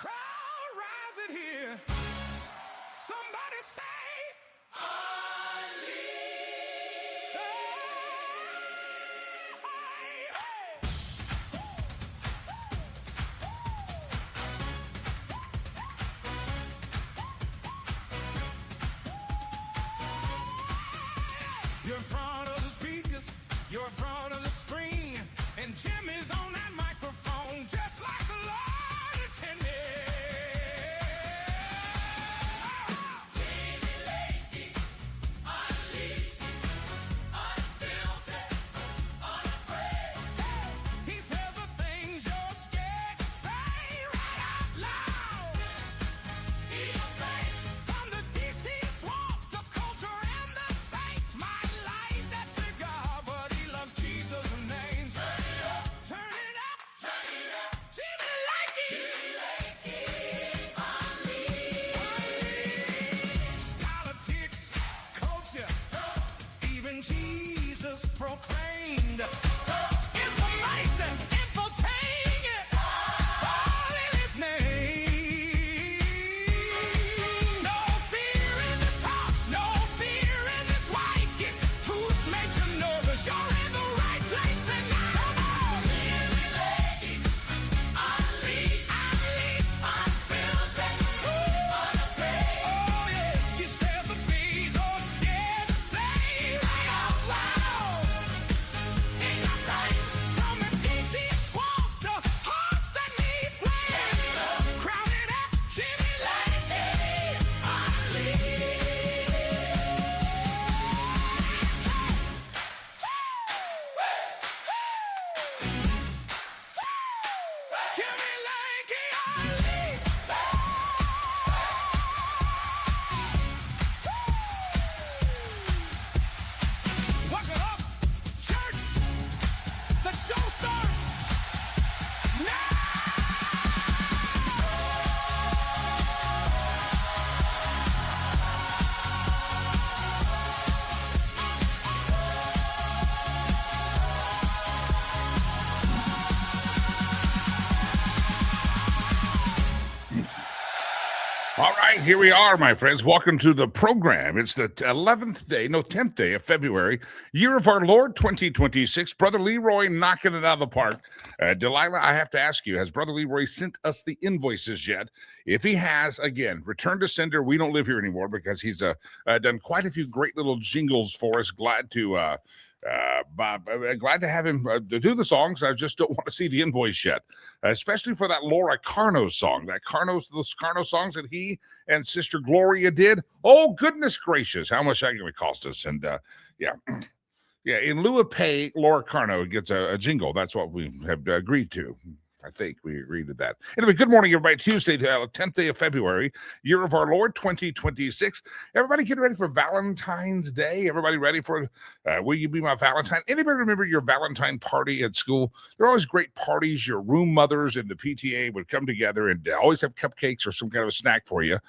crowd rising here. Somebody say, unleash. You're in front of the speakers, you're in front of the screen, and Jimmy's on that microphone just like a Lord attended. Jimmy Lakey, unleashed, unfiltered, unafraid. He says the things you're scared to say right out loud. In your face, from the DC swamp to culture and the saints, my life that cigar, but he loves Jesus' names. Turn it up, turn it up, turn it up. Jimmy Lakey, unleashed. Politics, culture, even Jesus proclaimed. Information, infiltrating it, all in his name. No fear in this house, no fear in this white kid. Truth makes you nervous, you're in the right place tonight. Come on! Jimmy Lakey, unleashed, unleashed, unfiltered, unafraid. Oh yeah, you said the things you're scared to say right out loud. In your face, from the DC swamp to hearts that need flame. Crowded up, Jimmy Lakey, unleashed. Jimmy Lakey, unleashed. Welcome up, church. The show starts now. All right, here we are, my friends. Welcome to the program. It's the 10th day of February, year of our Lord 2026. Brother Leroy knocking it out of the park. Delilah, I have to ask you, has Brother Leroy sent us the invoices yet? If he has, again, return to sender. We don't live here anymore because he's done quite a few great little jingles for us. Glad to have him to do the songs. I just don't want to see the invoice yet, especially for that Laura Carno song. Those Carno songs that he and Sister Gloria did. Oh, goodness gracious, how much that going to cost us? And yeah, in lieu of pay, Laura Carno gets a jingle. That's what we have agreed to. I think we agreed to that. Anyway, good morning, everybody. Tuesday, 10th day of February, year of our Lord, 2026. Everybody get ready for Valentine's Day. Everybody ready for Will You Be My Valentine? Anybody remember your Valentine party at school? There are always great parties. Your room mothers and the PTA would come together and always have cupcakes or some kind of a snack for you.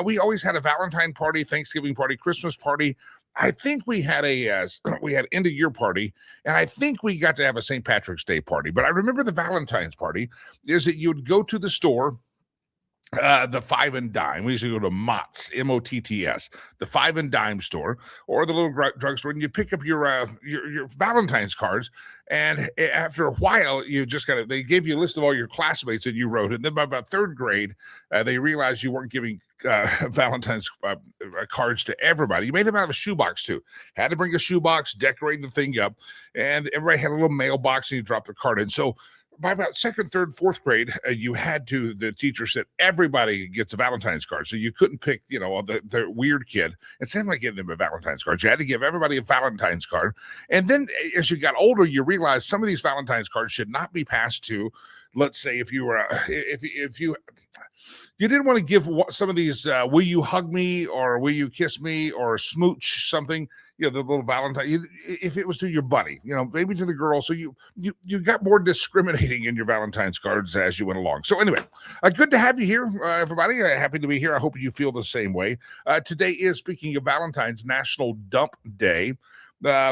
We always had a Valentine party, Thanksgiving party, Christmas party. I think we had end of year party, and I think we got to have a St. Patrick's Day party. But I remember the Valentine's party is that you would go to the store, the Five and Dime. We used to go to Mott's, M-O-T-T-S, the Five and Dime store, or the little drugstore, and you pick up your Valentine's cards. And after a while, you just they gave you a list of all your classmates that you wrote. And then by about third grade, they realized you weren't giving Valentine's cards to everybody. You made them out of a shoebox too. Had to bring a shoebox, decorate the thing up, and everybody had a little mailbox, and you dropped the card in. So by about second, third, fourth grade, the teacher said everybody gets a Valentine's card. So you couldn't pick, the weird kid and say, I'm not giving them a Valentine's card. You had to give everybody a Valentine's card. And then as you got older, you realized some of these Valentine's cards should not be passed to, let's say, if you were, if you didn't want to give some of these, will you hug me or will you kiss me or smooch something, the little Valentine, if it was to your buddy, maybe to the girl. So you got more discriminating in your Valentine's cards as you went along. So anyway, good to have you here, everybody. Happy to be here. I hope you feel the same way. Today is, speaking of Valentine's, National Dump Day.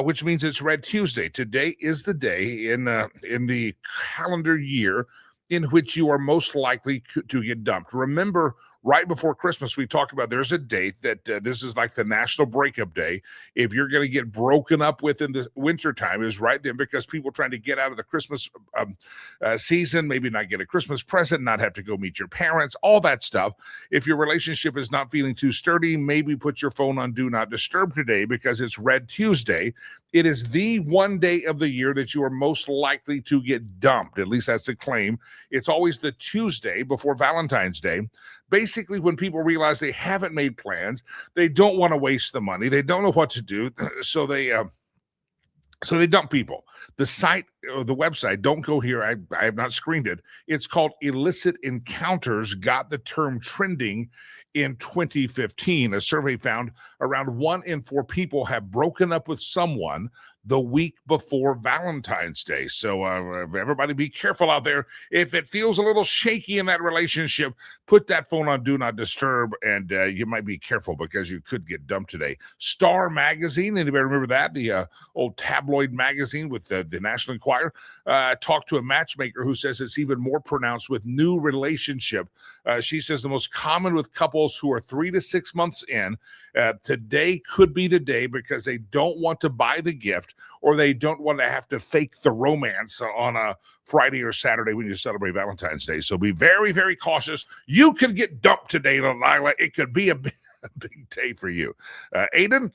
Which means it's Red Tuesday. Today is the day in the calendar year in which you are most likely to get dumped. Remember, right before Christmas, we talked about there's a date that this is like the National Breakup Day. If you're going to get broken up with in the wintertime, is right then, because people trying to get out of the Christmas season, maybe not get a Christmas present, not have to go meet your parents, all that stuff. If your relationship is not feeling too sturdy, maybe put your phone on Do Not Disturb today because it's Red Tuesday. It is the one day of the year that you are most likely to get dumped. At least that's the claim. It's always the Tuesday before Valentine's Day. Basically, when people realize they haven't made plans, they don't want to waste the money, they don't know what to do, so they dump people. The site, or the website, don't go here, I have not screened it. It's called Illicit Encounters, got the term trending in 2015. A survey found around 1 in 4 people have broken up with someone the week before Valentine's Day. So everybody be careful out there. If it feels a little shaky in that relationship, put that phone on Do Not Disturb, and you might be careful because you could get dumped today. Star Magazine, anybody remember that? The old tabloid magazine with the National Enquirer, talked to a matchmaker who says it's even more pronounced with new relationship. She says the most common with couples who are 3 to 6 months in, today could be the day because they don't want to buy the gift, or they don't want to have to fake the romance on a Friday or Saturday when you celebrate Valentine's Day. So be very, very cautious. You could get dumped today, Lila. It could be a big day for you. Aiden,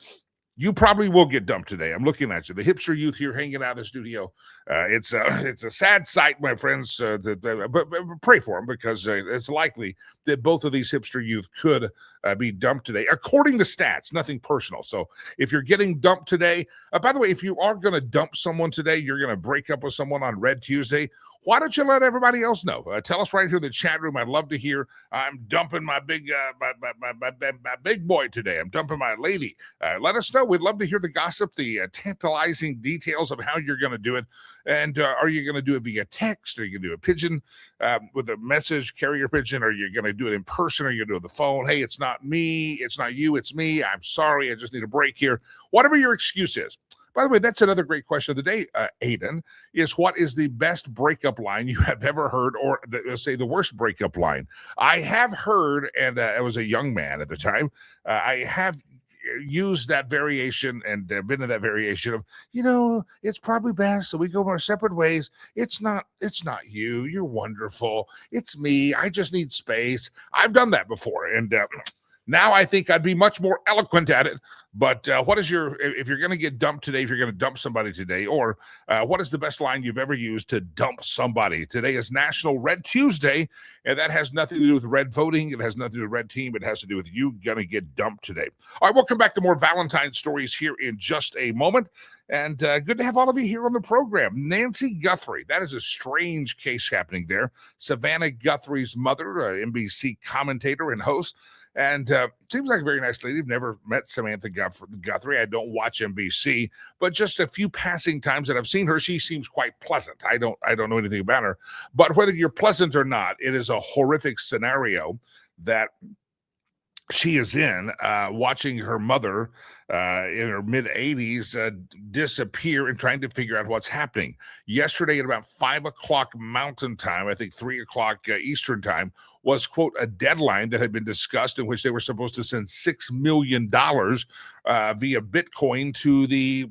you probably will get dumped today. I'm looking at you. The hipster youth here hanging out of the studio. It's a sad sight, my friends. But pray for them, because it's likely that both of these hipster youth could be dumped today, according to stats. Nothing personal. So if you're getting dumped today, by the way, if you are going to dump someone today, you're going to break up with someone on Red Tuesday, why don't you let everybody else know? Tell us right here in the chat room. I'd love to hear. I'm dumping my big my big boy today. I'm dumping my lady. Let us know. We'd love to hear the gossip, the tantalizing details of how you're going to do it. And are you going to do it via text? Are you going to do a pigeon with a message, carrier pigeon? Are you going to do it in person? Or are you going to do it on the phone? Hey, it's not me. It's not you. It's me. I'm sorry. I just need a break here. Whatever your excuse is. By the way, that's another great question of the day, Aiden, is what is the best breakup line you have ever heard, or let's say the worst breakup line? I have heard, and I was a young man at the time, I have used that variation and been in that variation of, it's probably best so we go our separate ways. It's not you. You're wonderful. It's me. I just need space. I've done that before. And now I think I'd be much more eloquent at it. But what is if you're going to get dumped today, if you're going to dump somebody today, or what is the best line you've ever used to dump somebody? Today is National Red Tuesday, and that has nothing to do with red voting. It has nothing to do with red team. It has to do with you going to get dumped today. All right, we'll come back to more Valentine stories here in just a moment. And good to have all of you here on the program. Nancy Guthrie, that is a strange case happening there. Savannah Guthrie's mother, NBC commentator and host. And seems like a very nice lady. I've never met Samantha Guthrie. I don't watch NBC, but just a few passing times that I've seen her, she seems quite pleasant. I don't know anything about her. But whether you're pleasant or not, it is a horrific scenario that she is in, watching her mother in her mid-80s disappear and trying to figure out what's happening. Yesterday at about 5 o'clock Mountain Time, I think 3 o'clock Eastern Time, was, quote, a deadline that had been discussed in which they were supposed to send $6 million via Bitcoin to the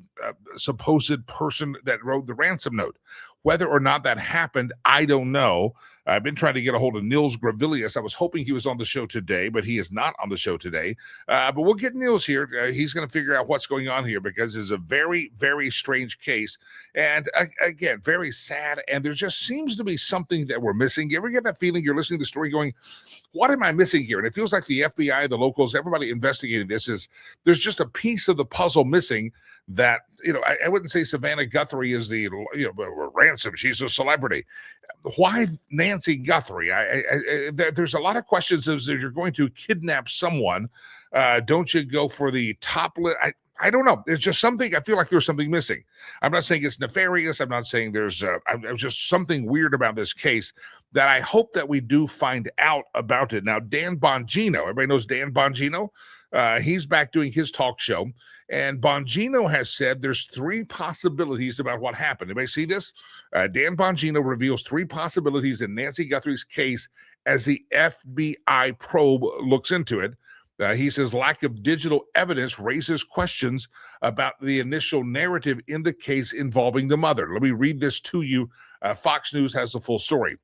supposed person that wrote the ransom note. Whether or not that happened, I don't know. I've been trying to get a hold of Nils Gravilius. I was hoping he was on the show today, but he is not on the show today. But we'll get Nils here. He's going to figure out what's going on here, because it's a very, very strange case. And again, very sad. And there just seems to be something that we're missing. You ever get that feeling you're listening to the story going, what am I missing here? And it feels like the FBI, the locals, everybody investigating this there's just a piece of the puzzle missing that, I wouldn't say Savannah Guthrie is the, ransom. She's a celebrity. Why Nancy Guthrie? There's a lot of questions as you're going to kidnap someone. Don't you go for the top list? I don't know. There's just something. I feel like there's something missing. I'm not saying it's nefarious. I'm not saying there's just something weird about this case that I hope that we do find out about it. Now, Dan Bongino, everybody knows Dan Bongino. He's back doing his talk show. And Bongino has said there's three possibilities about what happened. Anybody see this? Dan Bongino reveals three possibilities in Nancy Guthrie's case as the FBI probe looks into it. He says lack of digital evidence raises questions about the initial narrative in the case involving the mother. Let me read this to you. Fox News has the full story.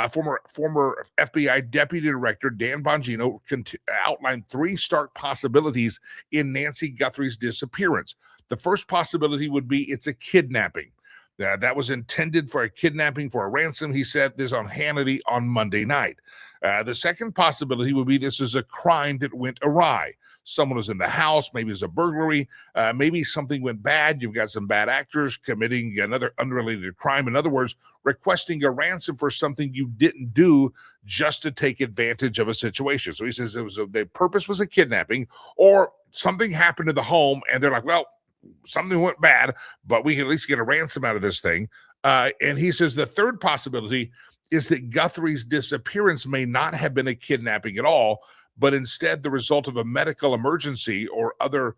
Former FBI Deputy Director Dan Bongino outlined three stark possibilities in Nancy Guthrie's disappearance. The first possibility would be it's a kidnapping. That was intended for a kidnapping for a ransom, he said this on Hannity on Monday night. The second possibility would be this is a crime that went awry. Someone was in the house, maybe it's a burglary, maybe something went bad. You've got some bad actors committing another unrelated crime. In other words, requesting a ransom for something you didn't do just to take advantage of a situation. So he says the purpose was a kidnapping, or something happened to the home and they're like, well, something went bad, but we can at least get a ransom out of this thing. And he says the third possibility is that Guthrie's disappearance may not have been a kidnapping at all, but instead the result of a medical emergency or other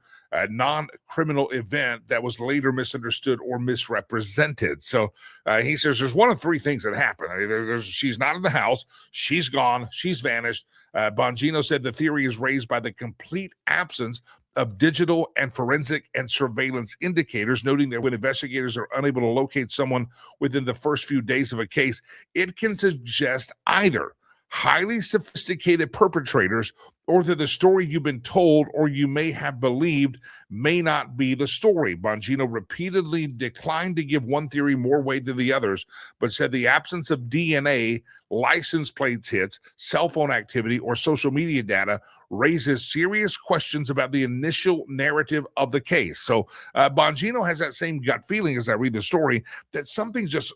non-criminal event that was later misunderstood or misrepresented. So he says there's one of three things that happened. I mean, she's not in the house, she's gone, she's vanished. Bongino said the theory is raised by the complete absence of digital and forensic and surveillance indicators, noting that when investigators are unable to locate someone within the first few days of a case, it can suggest either highly sophisticated perpetrators or that the story you've been told or you may have believed may not be the story. Bongino repeatedly declined to give one theory more weight than the others, but said the absence of DNA, license plates hits, cell phone activity, or social media data raises serious questions about the initial narrative of the case. So Bongino has that same gut feeling as I read the story that something just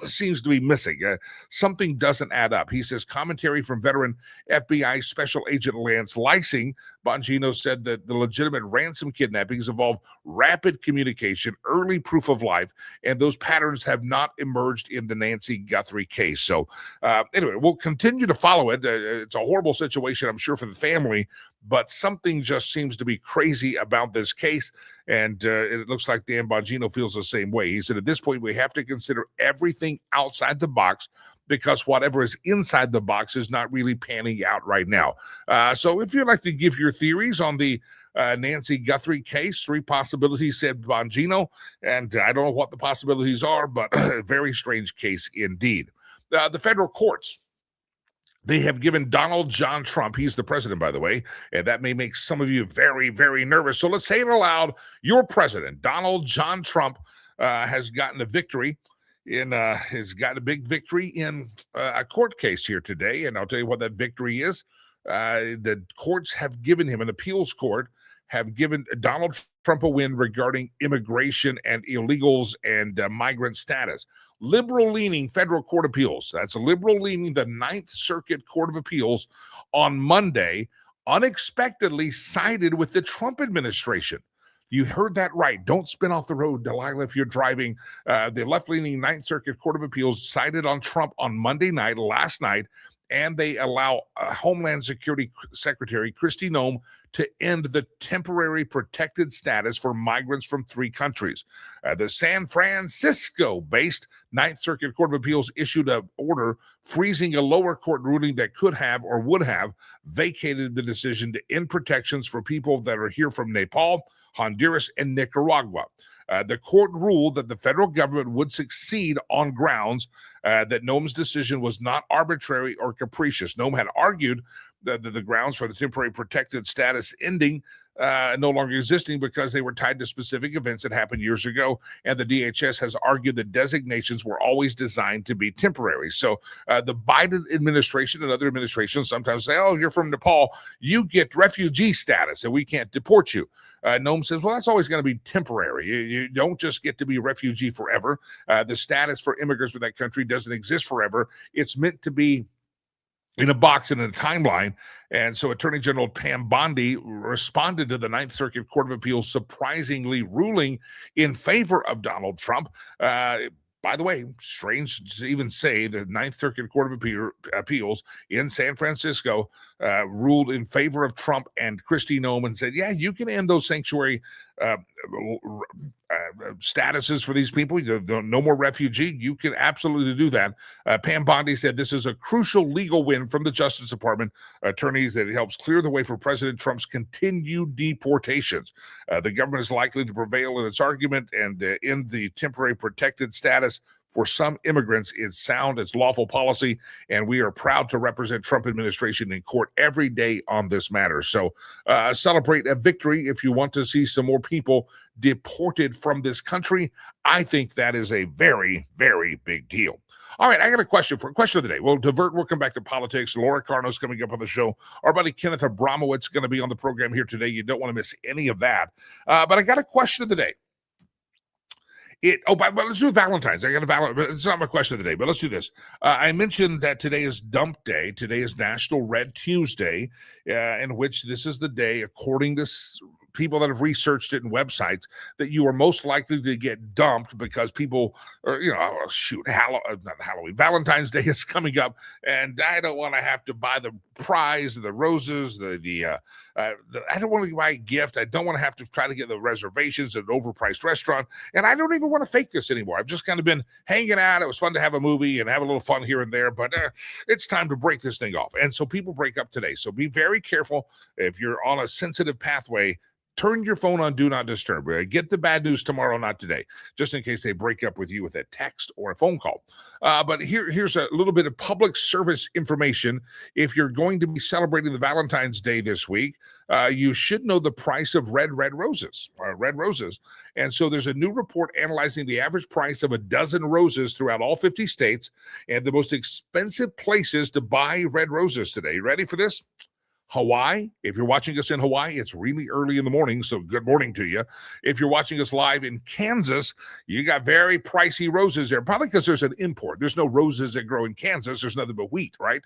seems to be missing. Something doesn't add up. He says commentary from veteran FBI Special Agent Lance Lysing. Bongino said that the legitimate ransom kidnappings involve rapid communication, early proof of life, and those patterns have not emerged in the Nancy Guthrie case. So anyway, we'll continue to follow it. It's a horrible situation, I'm sure, for the family, but something just seems to be crazy about this case, and it looks like Dan Bongino feels the same way. He said, at this point, we have to consider everything outside the box because whatever is inside the box is not really panning out right now. So if you'd like to give your theories on the Nancy Guthrie case, three possibilities, said Bongino, and I don't know what the possibilities are, but a very strange case indeed. The federal courts, they have given Donald John Trump, he's the president, by the way, and that may make some of you very, very nervous. So let's say it aloud. Your president, Donald John Trump, has gotten a victory has gotten a big victory in a court case here today. And I'll tell you what that victory is. The courts have given him, an appeals court, have given Donald Trump a win regarding immigration and illegals and migrant status. Liberal-leaning federal court appeals, that's liberal-leaning the Ninth Circuit Court of Appeals on Monday, unexpectedly sided with the Trump administration. You heard that right. Don't spin off the road, Delilah, if you're driving. The left-leaning Ninth Circuit Court of Appeals sided on Trump on Monday night, last night, and they allow Homeland Security Secretary Kristi Noem to end the temporary protected status for migrants from three countries. The San Francisco-based Ninth Circuit Court of Appeals issued an order freezing a lower court ruling that could have or would have vacated the decision to end protections for people that are here from Nepal, Honduras, and Nicaragua. The court ruled that the federal government would succeed on grounds that Noem's decision was not arbitrary or capricious. Noem had argued that the grounds for the temporary protected status ending no longer existing because they were tied to specific events that happened years ago, and the DHS has argued that designations were always designed to be temporary. So the Biden administration and other administrations sometimes say, oh, you're from Nepal, you get refugee status and we can't deport you. Noem says, well, that's always going to be temporary. You don't just get to be a refugee forever. The status for immigrants from that country doesn't exist forever. It's meant to be in a box and in a timeline. And so Attorney General Pam Bondi responded to the Ninth Circuit Court of Appeals surprisingly ruling in favor of Donald Trump. By the way, strange to even say the Ninth Circuit Court of Appeals in San Francisco ruled in favor of Trump and Kristi Noem and said, yeah, you can end those sanctuary statuses for these people. No more refugee. You can absolutely do that. Pam Bondi said this is a crucial legal win from the Justice Department attorneys that it helps clear the way for President Trump's continued deportations. The government is likely to prevail in its argument and end the temporary protected status for some immigrants. It's sound, it's lawful policy, and we are proud to represent Trump administration in court every day on this matter. So celebrate a victory if you want to see some more people deported from this country. I think that is a very, very big deal. All right, I got a question of the day. We'll divert. We'll come back to politics. Laura Carno's coming up on the show. Our buddy Kenneth Abramowitz is going to be on the program here today. You don't want to miss any of that. But I got a question of the day. But let's do Valentine's. I got a Valentine. It's not my question of the day, but let's do this. I mentioned that today is Dump Day. Today is National Red Tuesday, in which this is the day, according to people that have researched it in websites, that you are most likely to get dumped because people are, not Halloween, Valentine's Day is coming up, and I don't want to have to buy the prize, the roses, I don't want to buy a gift. I don't want to have to try to get the reservations at an overpriced restaurant, and I don't even want to fake this anymore. I've just kind of been hanging out. It was fun to have a movie and have a little fun here and there, but it's time to break this thing off. And so people break up today. So be very careful if you're on a sensitive pathway. Turn your phone on Do Not Disturb. Get the bad news tomorrow, not today, just in case they break up with you with a text or a phone call. But here's a little bit of public service information. If you're going to be celebrating the Valentine's Day this week, you should know the price of red roses. And so there's a new report analyzing the average price of a dozen roses throughout all 50 states and the most expensive places to buy red roses today. You ready for this? Hawaii. If you're watching us in Hawaii, it's really early in the morning, so good morning to you. If you're watching us live in Kansas, you got very pricey roses there, probably because there's an import. There's no roses that grow in Kansas. There's nothing but wheat, right?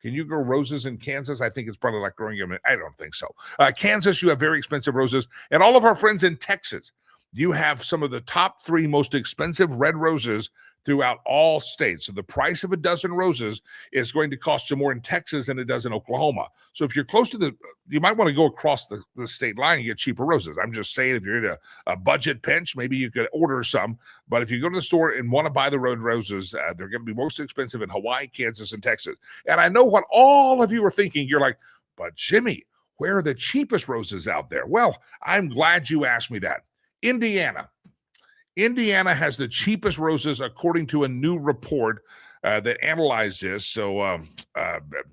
Can you grow roses in Kansas? I think it's probably like growing them. I don't think so. Kansas, you have very expensive roses. And all of our friends in Texas, you have some of the top 3 most expensive red roses throughout all states. So the price of a dozen roses is going to cost you more in Texas than it does in Oklahoma. So if you're close to you might want to go across the state line and get cheaper roses. I'm just saying, if you're in a budget pinch, maybe you could order some. But if you go to the store and want to buy the red roses, they're going to be most expensive in Hawaii, Kansas, and Texas. And I know what all of you are thinking. You're like, but Jimmy, where are the cheapest roses out there? Well, I'm glad you asked me that. Indiana has the cheapest roses according to a new report that analyzed this. So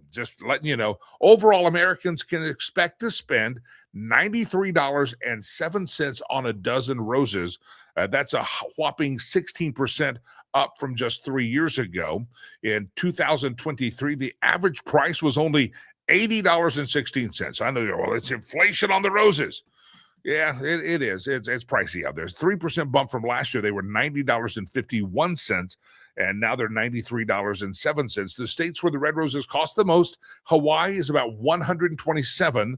just letting you know, overall Americans can expect to spend $93.07 on a dozen roses. That's a whopping 16% up from just 3 years ago. In 2023, the average price was only $80.16. I know, well, it's inflation on the roses. Yeah, it is. It's pricey out there. 3% bump from last year. They were $90.51, and now they're $93.07. The states where the red roses cost the most, Hawaii is about $127.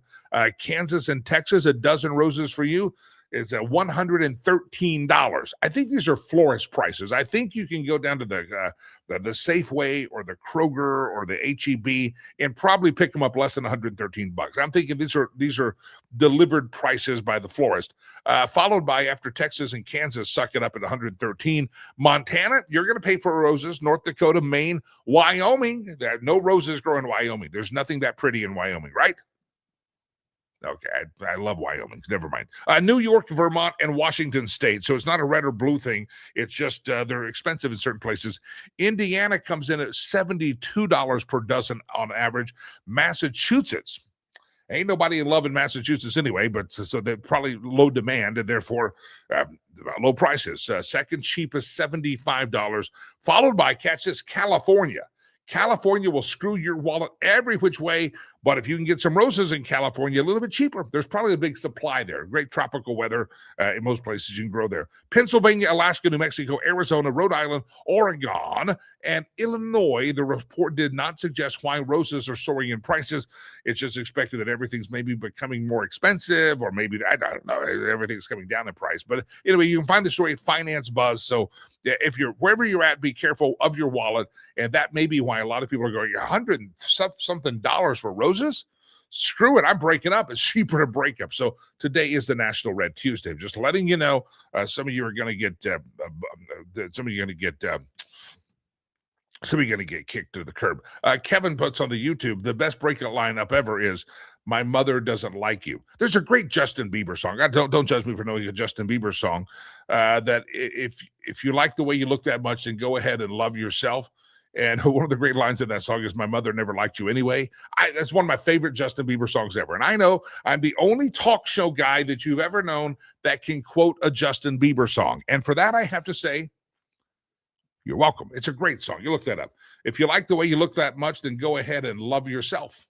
Kansas and Texas, a dozen roses for you is at $113. I think these are florist prices. I think you can go down to the Safeway or the Kroger or the H-E-B and probably pick them up less than $113. I'm thinking these are delivered prices by the florist, followed by, after Texas and Kansas suck it up at $113. Montana, you're going to pay for roses. North Dakota, Maine, Wyoming. There are no roses grow in Wyoming. There's nothing that pretty in Wyoming, right? Okay, I love Wyoming. Never mind. New York, Vermont, and Washington State. So it's not a red or blue thing. It's just they're expensive in certain places. Indiana comes in at $72 per dozen on average. Massachusetts, ain't nobody in love in Massachusetts anyway, but so they're probably low demand and therefore low prices. Second cheapest, $75, followed by, catch this, California. California will screw your wallet every which way, But if you can get some roses in California a little bit cheaper, there's probably a big supply there. Great tropical weather in most places you can grow there. Pennsylvania, Alaska, New Mexico, Arizona, Rhode Island, Oregon, and Illinois. The report did not suggest why roses are soaring in prices. It's just expected that everything's maybe becoming more expensive, or maybe, I don't know, everything's coming down in price. But anyway, you can find the story at Finance Buzz. So if you're wherever you're at, be careful of your wallet. And that may be why a lot of people are going $100-something for roses. Screw it, I'm breaking up. It's cheaper to break up. So today is the National Red Tuesday. I'm just letting you know. Some of you are going to get kicked to the curb. Kevin puts on the YouTube, the best breaking lineup ever is "My Mother Doesn't Like You." There's a great Justin Bieber song. Don't judge me for knowing a Justin Bieber song. That if you like the way you look that much, then go ahead and love yourself. And one of the great lines in that song is "My mother never liked you anyway." That's one of my favorite Justin Bieber songs ever. And I know I'm the only talk show guy that you've ever known that can quote a Justin Bieber song. And for that, I have to say, you're welcome. It's a great song. You look that up. If you like the way you look that much, then go ahead and love yourself.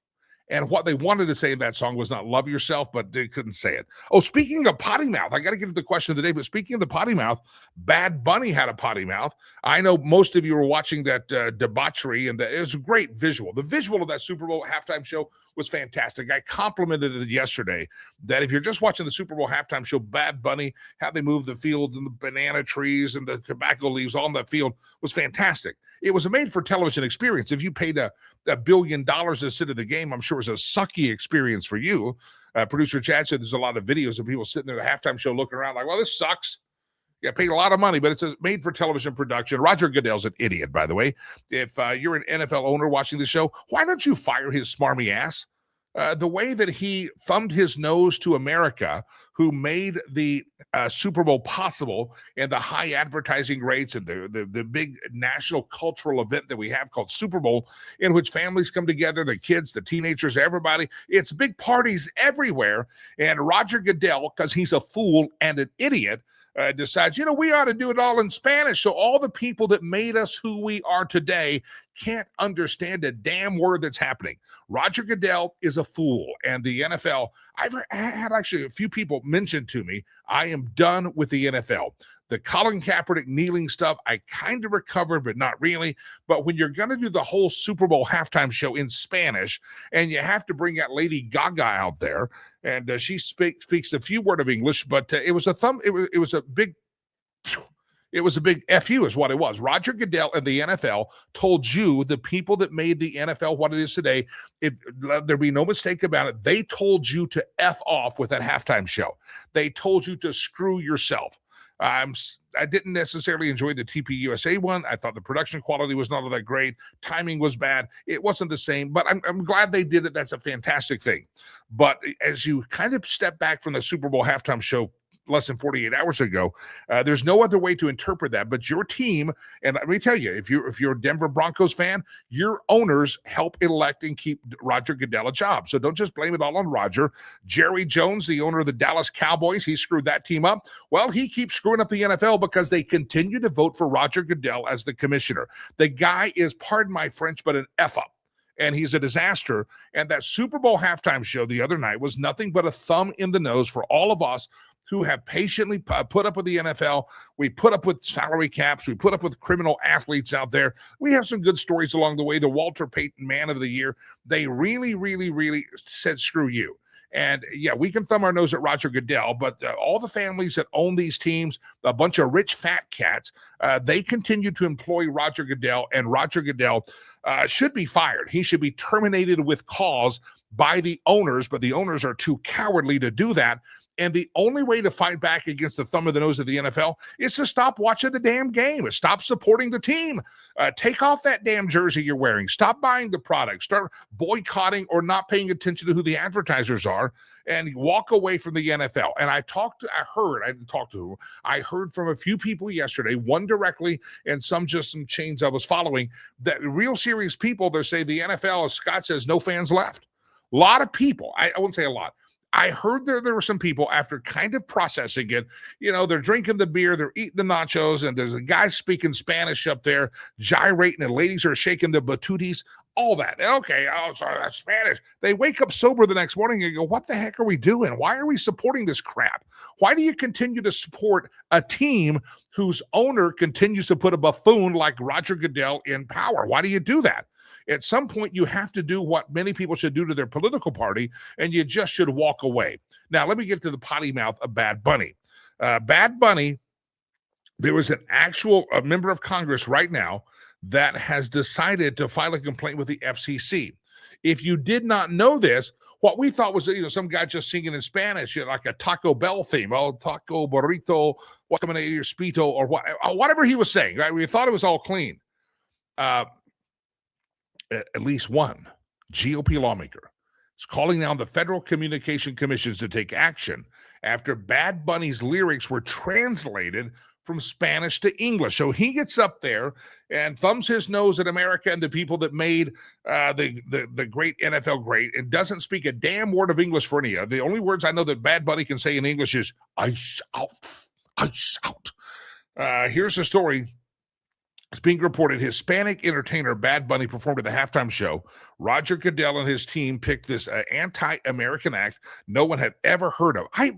And what they wanted to say in that song was not love yourself, but they couldn't say it. Oh, speaking of potty mouth, I got to get to the question of the day, but speaking of the potty mouth, Bad Bunny had a potty mouth. I know most of you were watching that debauchery, and it was a great visual. The visual of that Super Bowl halftime show was fantastic. I complimented it yesterday that if you're just watching the Super Bowl halftime show, Bad Bunny, how they moved the fields and the banana trees and the tobacco leaves on the field was fantastic. It was a made-for-television experience. If you paid $1 billion to sit at the game, I'm sure it was a sucky experience for you. Producer Chad said there's a lot of videos of people sitting there at the halftime show looking around like, well, this sucks. Yeah, paid a lot of money, but it's a made-for-television production. Roger Goodell's an idiot, by the way. If you're an NFL owner watching the show, why don't you fire his smarmy ass? The way that he thumbed his nose to America, who made the Super Bowl possible, and the high advertising rates and the big national cultural event that we have called Super Bowl, in which families come together, the kids, the teenagers, everybody. It's big parties everywhere. And Roger Goodell, because he's a fool and an idiot, decides, we ought to do it all in Spanish. So all the people that made us who we are today can't understand a damn word that's happening. Roger Goodell is a fool. And the NFL, I've had actually a few people mention to me, I am done with the NFL. The Colin Kaepernick kneeling stuff, I kind of recovered, but not really. But when you're going to do the whole Super Bowl halftime show in Spanish, and you have to bring that Lady Gaga out there, and she speaks a few words of English, but it was a big FU is what it was. Roger Goodell and the NFL told you, the people that made the NFL what it is today, if there be no mistake about it, they told you to F off with that halftime show. They told you to screw yourself. I didn't necessarily enjoy the TPUSA one. I thought the production quality was not all that great. Timing was bad. It wasn't the same, but I'm glad they did it. That's a fantastic thing. But as you kind of step back from the Super Bowl halftime show less than 48 hours ago, there's no other way to interpret that. But your team, and let me tell you, if you're a Denver Broncos fan, your owners help elect and keep Roger Goodell a job. So don't just blame it all on Roger. Jerry Jones, the owner of the Dallas Cowboys, he screwed that team up. Well, he keeps screwing up the NFL because they continue to vote for Roger Goodell as the commissioner. The guy is, pardon my French, but an F-up. And he's a disaster. And that Super Bowl halftime show the other night was nothing but a thumb in the nose for all of us who have patiently put up with the NFL. We put up with salary caps. We put up with criminal athletes out there. We have some good stories along the way. The Walter Payton Man of the Year. They really, really, really said, screw you. And yeah, we can thumb our nose at Roger Goodell, but all the families that own these teams, a bunch of rich fat cats, they continue to employ Roger Goodell, and Roger Goodell should be fired. He should be terminated with cause by the owners, but the owners are too cowardly to do that. And the only way to fight back against the thumb of the nose of the NFL is to stop watching the damn game. Stop supporting the team. Take off that damn jersey you're wearing. Stop buying the product. Start boycotting or not paying attention to who the advertisers are, and walk away from the NFL. And I heard from a few people yesterday, one directly and some chains I was following, that real serious people, they say the NFL, as Scott says, no fans left. A lot of people, I wouldn't say a lot, I heard there were some people, after kind of processing it, they're drinking the beer, they're eating the nachos, and there's a guy speaking Spanish up there, gyrating, and ladies are shaking the batutis, all that. Okay, sorry, that's Spanish. They wake up sober the next morning and go, what the heck are we doing? Why are we supporting this crap? Why do you continue to support a team whose owner continues to put a buffoon like Roger Goodell in power? Why do you do that? At some point, you have to do what many people should do to their political party, and you just should walk away. Now, let me get to the potty mouth of Bad Bunny. Bad Bunny, there was a member of Congress right now that has decided to file a complaint with the FCC. If you did not know this, what we thought was some guy just singing in Spanish, like a Taco Bell theme, taco, burrito, guacamole, spito, or whatever he was saying, right? We thought it was all clean. At least one GOP lawmaker is calling down the Federal Communication Commissions to take action after Bad Bunny's lyrics were translated from Spanish to English. So he gets up there and thumbs his nose at America and the people that made the great NFL great, and doesn't speak a damn word of English for any of. The only words I know that Bad Bunny can say in English is ice out, ice out. Here's the story. It's being reported Hispanic entertainer Bad Bunny performed at the halftime show. Roger Goodell and his team picked this anti-American act no one had ever heard of. I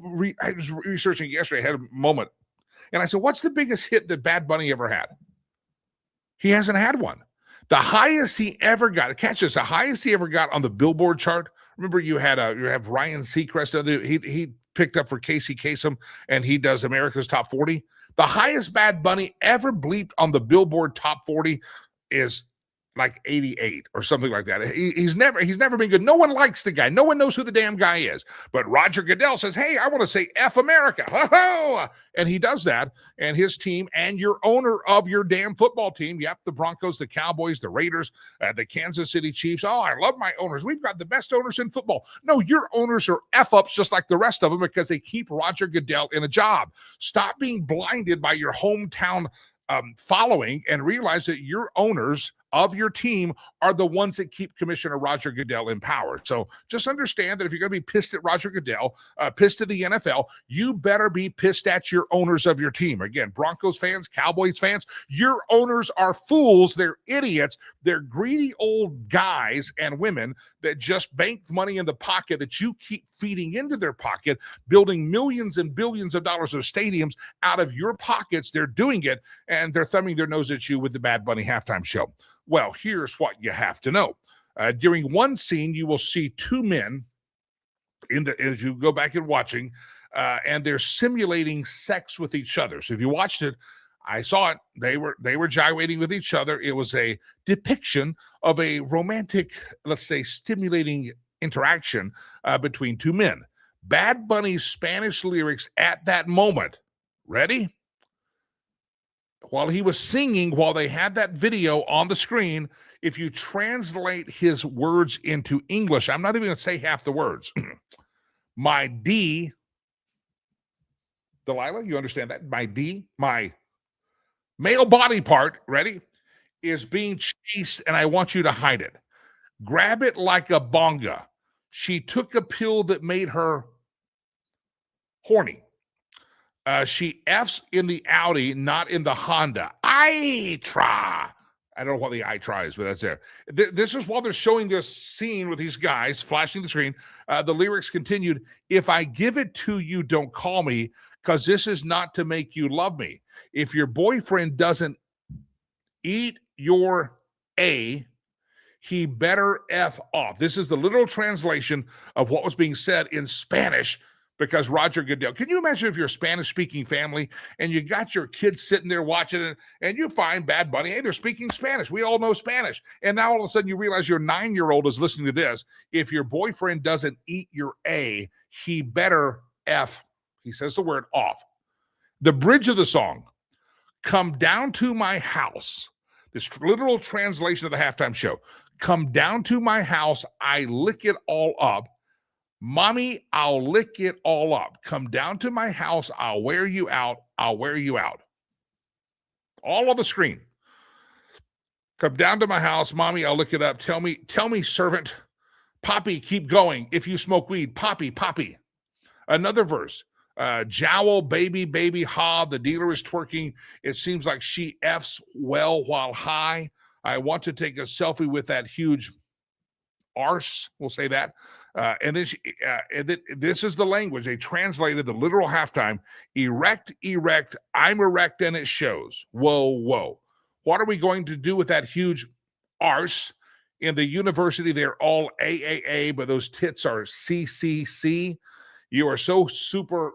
was researching yesterday, I had a moment, and I said, what's the biggest hit that Bad Bunny ever had? He hasn't had one. The highest he ever got, catch this, the highest he ever got on the Billboard chart. Remember, you have Ryan Seacrest. He picked up for Casey Kasem, and he does America's Top 40. The highest Bad Bunny ever bleeped on the Billboard Top 40 is like 88 or something like that. He's never been good. No one likes the guy. No one knows who the damn guy is. But Roger Goodell says, hey, I want to say F America. Ho-ho! And he does that. And his team and your owner of your damn football team, yep, the Broncos, the Cowboys, the Raiders, the Kansas City Chiefs. Oh, I love my owners. We've got the best owners in football. No, your owners are F-ups just like the rest of them because they keep Roger Goodell in a job. Stop being blinded by your hometown following and realize that your owners of your team are the ones that keep Commissioner Roger Goodell in power. So just understand that if you're going to be pissed at Roger Goodell, pissed at the NFL, you better be pissed at your owners of your team. Again, Broncos fans, Cowboys fans, your owners are fools. They're idiots. They're greedy old guys and women that just bank money in the pocket that you keep feeding into their pocket, building millions and billions of dollars of stadiums out of your pockets. They're doing it, and they're thumbing their nose at you with the Bad Bunny halftime show. Well, here's what you have to know. During one scene, you will see two men as you go back and watching, and they're simulating sex with each other. So if you watched it, I saw it. They were gyrating with each other. It was a depiction of a romantic, let's say, stimulating interaction between two men. Bad Bunny's Spanish lyrics at that moment. Ready? While he was singing, while they had that video on the screen, if you translate his words into English, I'm not even going to say half the words. My D, Delilah, you understand that? My D, my male body part, ready, is being chased, and I want you to hide it. Grab it like a bonga. She took a pill that made her horny. She F's in the Audi, not in the Honda. I don't know what the I is, but that's there. This is while they're showing this scene with these guys flashing the screen. The lyrics continued, if I give it to you, don't call me, because this is not to make you love me. If your boyfriend doesn't eat your A, he better F off. This is the literal translation of what was being said in Spanish, because Roger Goodell. Can you imagine if you're a Spanish-speaking family and you got your kids sitting there watching it and you find Bad Bunny, hey, they're speaking Spanish. We all know Spanish. And now all of a sudden you realize your 9-year-old is listening to this. If your boyfriend doesn't eat your A, he better F, he says the word, off. The bridge of the song, come down to my house. This literal translation of the halftime show. Come down to my house, I lick it all up. Mommy, I'll lick it all up. Come down to my house. I'll wear you out. I'll wear you out. All on the screen. Come down to my house. Mommy, I'll lick it up. Tell me, servant. Poppy, keep going. If you smoke weed, Poppy. Another verse. Jowl, baby, baby, ha, the dealer is twerking. It seems like she F's well while high. I want to take a selfie with that huge arse, we'll say that. And then this is the language. They translated the literal halftime. Erect, erect, I'm erect and it shows. Whoa, whoa. What are we going to do with that huge arse? In the university, they're all AAA, but those tits are CCC. You are so super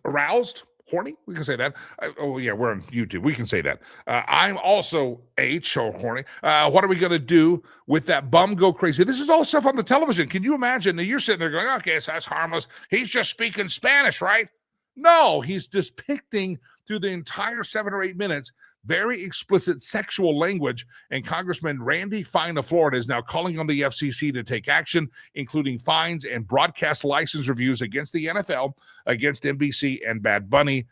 aroused, horny. We can say that. Oh, yeah, we're on YouTube. We can say that. I'm also H or horny. What are we going to do with that bum go crazy? This is all stuff on the television. Can you imagine that you're sitting there going, okay, so that's harmless. He's just speaking Spanish, right? No, he's depicting through the entire 7 or 8 minutes very explicit sexual language, and Congressman Randy Fine of Florida is now calling on the FCC to take action, including fines and broadcast license reviews against the NFL, against NBC, and Bad Bunny.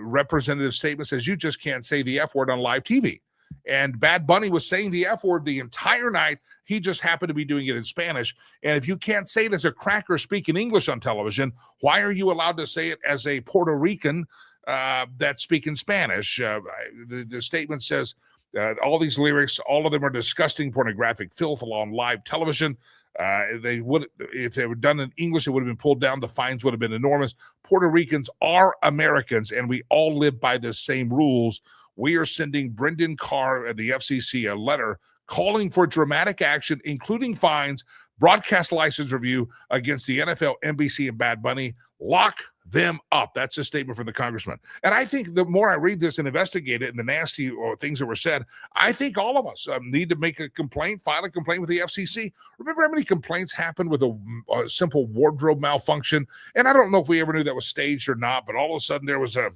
Representative statement says you just can't say the F word on live TV. And Bad Bunny was saying the F word the entire night. He just happened to be doing it in Spanish. And if you can't say it as a cracker speaking English on television, why are you allowed to say it as a Puerto Rican that's speaking Spanish? The statement says all these lyrics, all of them are disgusting, pornographic filth on live television. They would, if they were done in English, it would have been pulled down. The fines would have been enormous. Puerto Ricans are Americans, and we all live by the same rules. We are sending Brendan Carr at the FCC a letter calling for dramatic action, including fines, broadcast license review against the NFL, NBC, and Bad Bunny. Lock them up. That's a statement from the congressman. And I think the more I read this and investigate it and the nasty things that were said, I think all of us need to make a complaint, file a complaint with the FCC. Remember how many complaints happened with a simple wardrobe malfunction? And I don't know if we ever knew that was staged or not, but all of a sudden there was a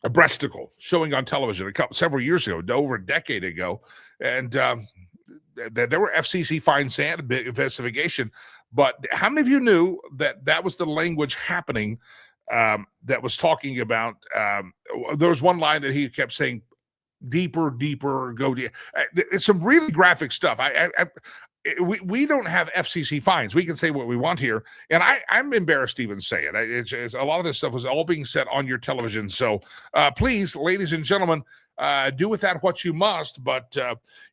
breasticle showing on television several years ago, over a decade ago. And there were FCC fines and a big investigation. But how many of you knew that was the language happening that was talking about? There was one line that he kept saying, deeper, deeper, go deep. It's some really graphic stuff. We don't have FCC fines. We can say what we want here. And I'm embarrassed to even say it. It's a lot of this stuff was all being said on your television. So please, ladies and gentlemen, do with that what you must. But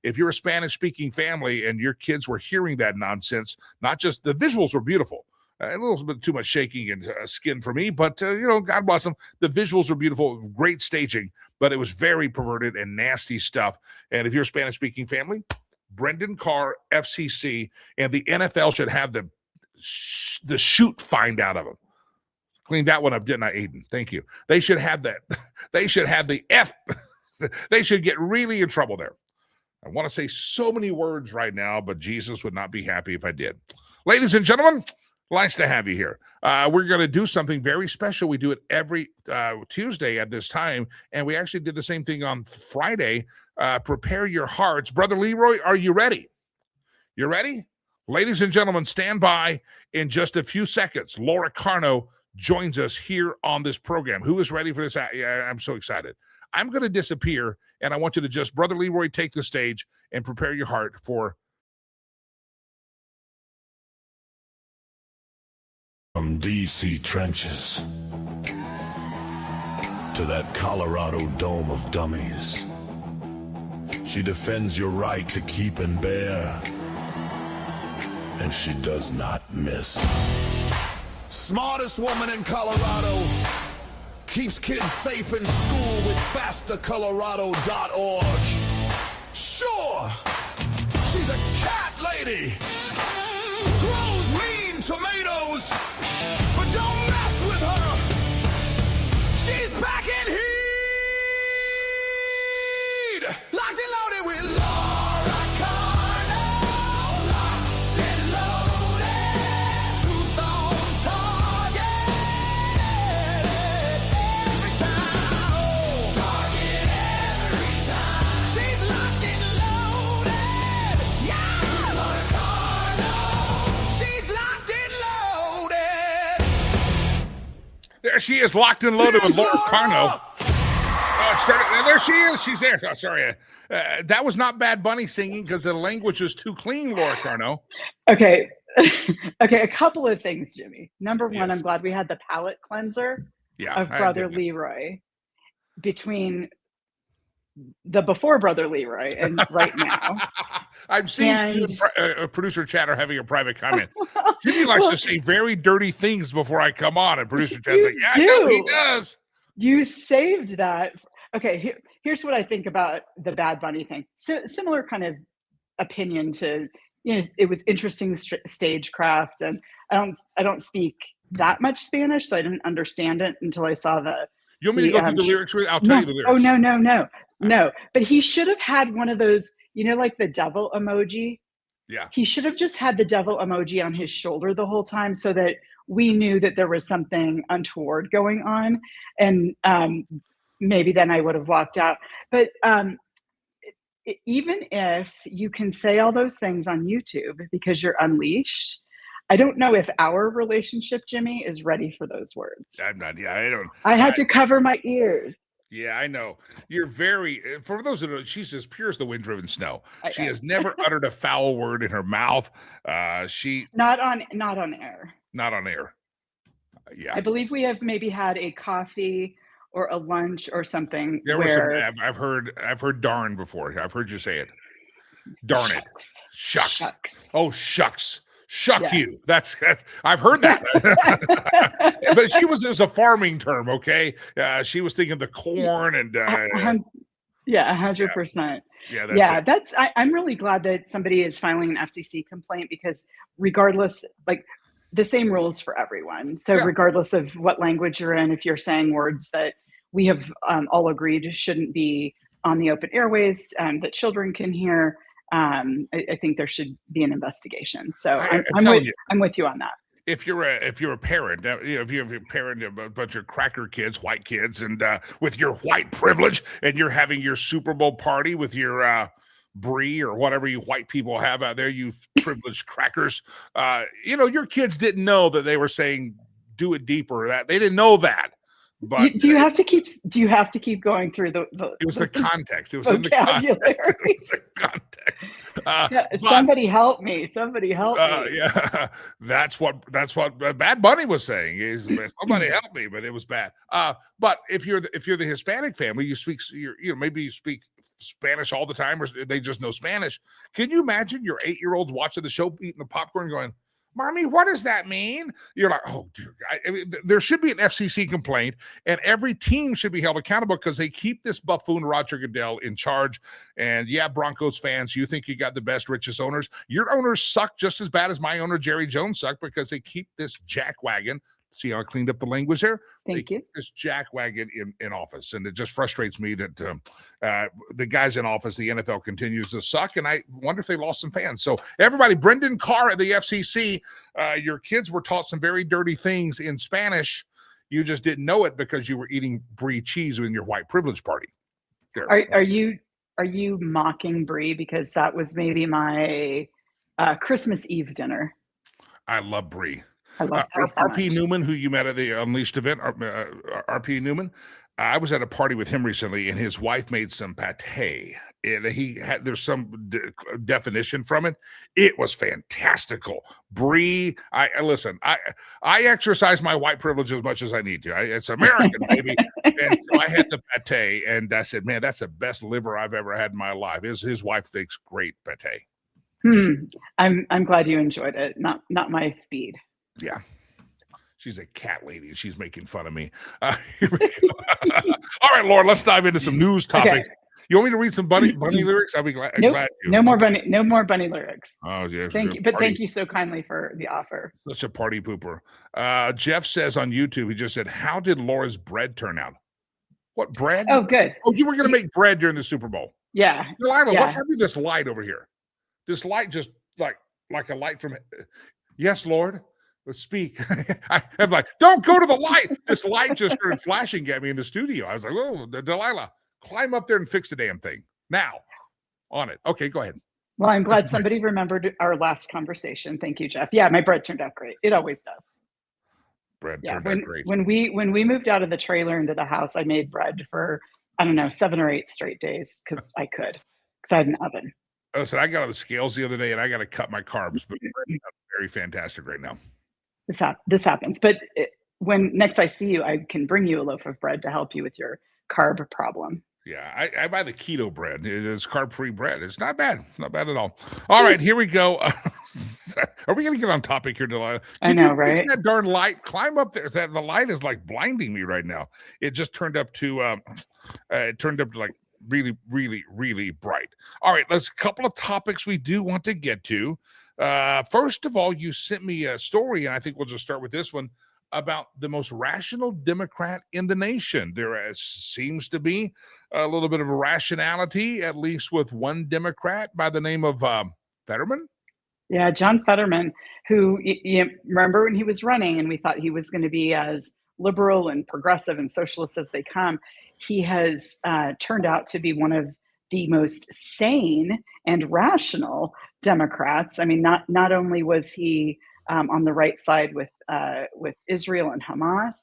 if you're a Spanish-speaking family and your kids were hearing that nonsense, not just the visuals were beautiful. A little bit too much shaking and skin for me, but, God bless them. The visuals were beautiful, great staging, but it was very perverted and nasty stuff. And if you're a Spanish-speaking family, Brendan Carr, FCC, and the NFL should have the shoot fined out of them. Clean that one up, didn't I, Aiden? Thank you. They should have that. They should have the F. They should get really in trouble there. I want to say so many words right now, but Jesus would not be happy if I did. Ladies and gentlemen, nice to have you here. We're going to do something very special. We do it every Tuesday at this time, and we actually did the same thing on Friday. Prepare your hearts. Brother Leroy, are you ready? You ready? Ladies and gentlemen, stand by. In just a few seconds, Laura Carno joins us here on this program. Who is ready for this? I'm so excited. I'm going to disappear, and I want you to just, Brother Leroy, take the stage and prepare your heart for... From D.C. trenches to that Colorado dome of dummies, she defends your right to keep and bear, and she does not miss. Smartest woman in Colorado, keeps kids safe in school with fastercolorado.org. Sure, she's a cat lady, grows mean tomatoes, but don't mess with her. She's back in heat. Locked and loaded with Laura Carno. Locked and loaded. Truth on target. Every time. Target every time. She's locked and loaded. Yeah. Laura Carno. She's locked and loaded. There she is, locked and loaded with Laura Carno. There she is. She's there. Oh, sorry. That was not Bad Bunny singing because the language was too clean, Laura Carno. Okay, Okay, a couple of things, Jimmy. Number one, I'm Yes. glad we had the palate cleanser Yeah. of I Brother did. Leroy between the before Brother Leroy and right now. I'm seeing you And and producer Chad are having a private comment. Jimmy likes well, to say very dirty things before I come on, and producer Chad's you like, "Yeah, I know he do. does." You saved that. Okay, here's what I think about the Bad Bunny thing. So, similar kind of opinion to, it was interesting stagecraft, and I don't speak that much Spanish, so I didn't understand it until I saw You want me to the go through the lyrics with? I'll tell no, you the oh lyrics. no. But he should have had one of those, like the devil emoji. Yeah. He should have just had the devil emoji on his shoulder the whole time so that we knew that there was something untoward going on. And maybe then I would have walked out. But even if you can say all those things on YouTube because you're unleashed, I don't know if our relationship, Jimmy, is ready for those words. I'm not. Yeah, I don't. I had to cover my ears. Yeah, I know. You're very, for those who know, she's as pure as the wind-driven snow. She I has never uttered a foul word in her mouth. She not on air. not on air. Yeah. I believe we have maybe had a coffee or a lunch or something There was some. where I've heard darn before. I've heard you say it. Darn it. Shucks. Oh, shucks. Shuck Yeah. you. That's I've heard that. But it was a farming term, okay? She was thinking the corn and yeah, 100%. Yeah, that's it. I'm really glad that somebody is filing an FCC complaint because regardless, like the same rules for everyone. So Yeah. regardless of what language you're in, if you're saying words that we have all agreed shouldn't be on the open airways that children can hear, I think there should be an investigation. So I'm with you on that. If you're a parent, if you have a parent of a bunch of cracker kids, white kids, and with your white privilege, and you're having your Super Bowl party with your brie or whatever you white people have out there, you privileged crackers, your kids didn't know that they were saying "do it deeper." That they didn't know that. But do you have to keep going through the it was the context. It was vocabulary. in the context. It was the context. Somebody help me. Somebody help me. Yeah, that's what Bad Bunny was saying. Is somebody help me? But it was bad. But if you're the Hispanic family, maybe you speak Spanish all the time, or they just know Spanish. Can you imagine your 8-year-olds watching the show, eating the popcorn, going, "Mommy, what does that mean?" You're like, "Oh, dear God." I mean, there should be an FCC complaint, and every team should be held accountable because they keep this buffoon Roger Goodell in charge. And yeah, Broncos fans, you think you got the best, richest owners. Your owners suck just as bad as my owner, Jerry Jones, sucked because they keep this jackwagon. See how I cleaned up the language there? Thank you. This jackwagon in office. And it just frustrates me that the guys in office, the NFL continues to suck. And I wonder if they lost some fans. So everybody, Brendan Carr at the FCC, your kids were taught some very dirty things in Spanish. You just didn't know it because you were eating brie cheese in your white privilege party. Are you mocking brie? Because that was maybe my Christmas Eve dinner. I love brie. I love RP Newman, who you met at the Unleashed event, RP Newman, I was at a party with him recently, and his wife made some pate. And there's some definition from it. It was fantastical. Brie, listen, I exercise my white privilege as much as I need to. It's American, baby. And so I had the pate, and I said, man, that's the best liver I've ever had in my life. His wife makes great pate. I'm glad you enjoyed it. Not my speed. Yeah. She's a cat lady. She's making fun of me. Here we go. All right, Laura, let's dive into some news topics. Okay. You want me to read some bunny lyrics? I'll be glad. Nope. Glad no more bunny lyrics. Oh, yeah. Thank you. But thank you so kindly for the offer. Such a party pooper. Jeff says on YouTube, he just said, "How did Laura's bread turn out?" What bread? Oh, good. Oh, you were going to make bread during the Super Bowl. Yeah. Delilah, what's happening to this light over here? This light just like a light from Yes, Lord. Speak. I'm like, don't go to the light. This light just started flashing at me in the studio. I was like, oh, Delilah, climb up there and fix the damn thing now. On it. Okay, go ahead. Well, I'm glad somebody remembered our last conversation. Thank you, Jeff. Yeah, my bread turned out great. It always does. Bread turned out great. When we moved out of the trailer into the house, I made bread for, I don't know, 7 or 8 straight days because I had an oven. Listen, I got on the scales the other day, and I got to cut my carbs, but very fantastic right now. This happens. But when next I see you, I can bring you a loaf of bread to help you with your carb problem. Yeah, I buy the keto bread. It is carb-free bread. It's not bad. Not bad at all. All right, here we go. Are we going to get on topic here, Delilah? I know, you fix right? that darn light? Climb up there. The light is like blinding me right now. It just turned up to like really, really, really bright. All right, let's a couple of topics we do want to get to. First of all, you sent me a story, and I think we'll just start with this one about the most rational Democrat in the nation. There seems to be a little bit of irrationality, at least with one Democrat by the name of Fetterman. Yeah, John Fetterman, who you remember when he was running and we thought he was going to be as liberal and progressive and socialist as they come, he has turned out to be one of the most sane and rational Democrats. I mean, not only was he on the right side with Israel and Hamas,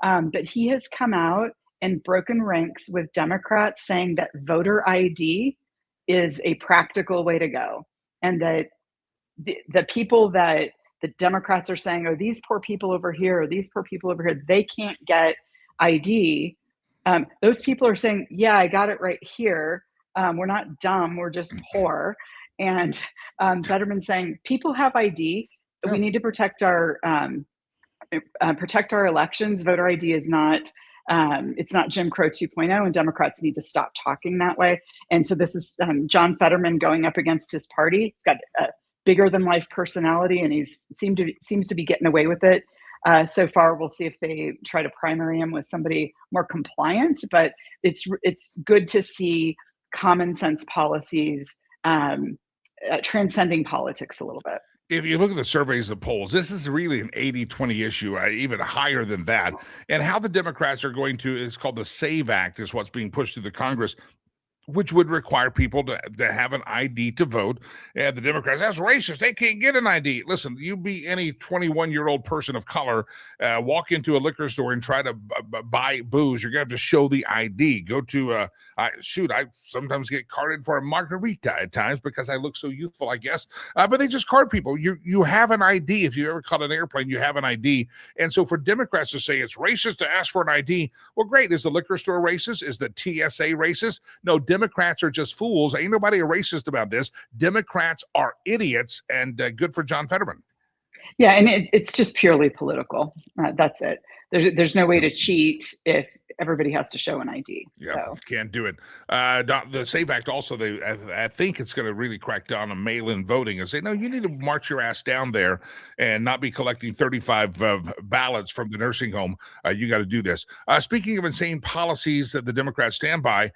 but he has come out and broken ranks with Democrats saying that voter ID is a practical way to go, and that the people that the Democrats are saying, oh, these poor people over here, or these poor people over here, they can't get ID. Those people are saying, yeah, I got it right here. We're not dumb, we're just poor. And Fetterman saying, people have ID. We need to protect our elections. Voter ID is not, it's not Jim Crow 2.0, and Democrats need to stop talking that way. And so this is John Fetterman going up against his party. He's got a bigger than life personality, and he seems to be getting away with it. So far, we'll see if they try to primary him with somebody more compliant, but it's good to see common sense policies transcending politics a little bit. If you look at the surveys, the polls, this is really an 80-20 issue, even higher than that. And how the Democrats are going to, it's called the SAVE Act, is what's being pushed through the Congress, which would require people to have an ID to vote. And the Democrats, that's racist. They can't get an ID. Listen, you be any 21-year-old person of color, walk into a liquor store and try to buy booze, you're going to have to show the ID. Go to, I sometimes get carded for a margarita at times because I look so youthful, I guess. But they just card people. You have an ID. If you ever caught an airplane, you have an ID. And so for Democrats to say it's racist to ask for an ID, well, great. Is the liquor store racist? Is the TSA racist? No, Democrats are just fools. Ain't nobody a racist about this. Democrats are idiots, and good for John Fetterman. Yeah, and it's just purely political. That's it. There's no way to cheat if everybody has to show an ID. Yeah, so. Can't do it. The SAVE Act also, I think it's going to really crack down on mail-in voting and say, no, you need to march your ass down there and not be collecting 35 ballots from the nursing home. You got to do this. Speaking of insane policies that the Democrats stand by,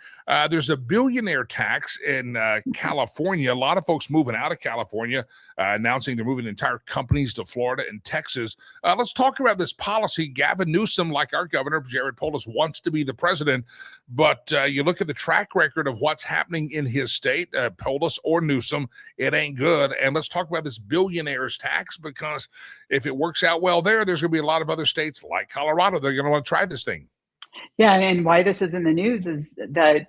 there's a billionaire tax in California. A lot of folks moving out of California, announcing they're moving entire companies to Florida and Texas. Let's talk about this policy. Gavin Newsom, like our governor, Jared Polis, wants to be the president, but you look at the track record of what's happening in his state, Polis or Newsom, it ain't good. And let's talk about this billionaire's tax, because if it works out well there's going to be a lot of other states like Colorado, they're going to want to try this thing. Yeah, and why this is in the news is that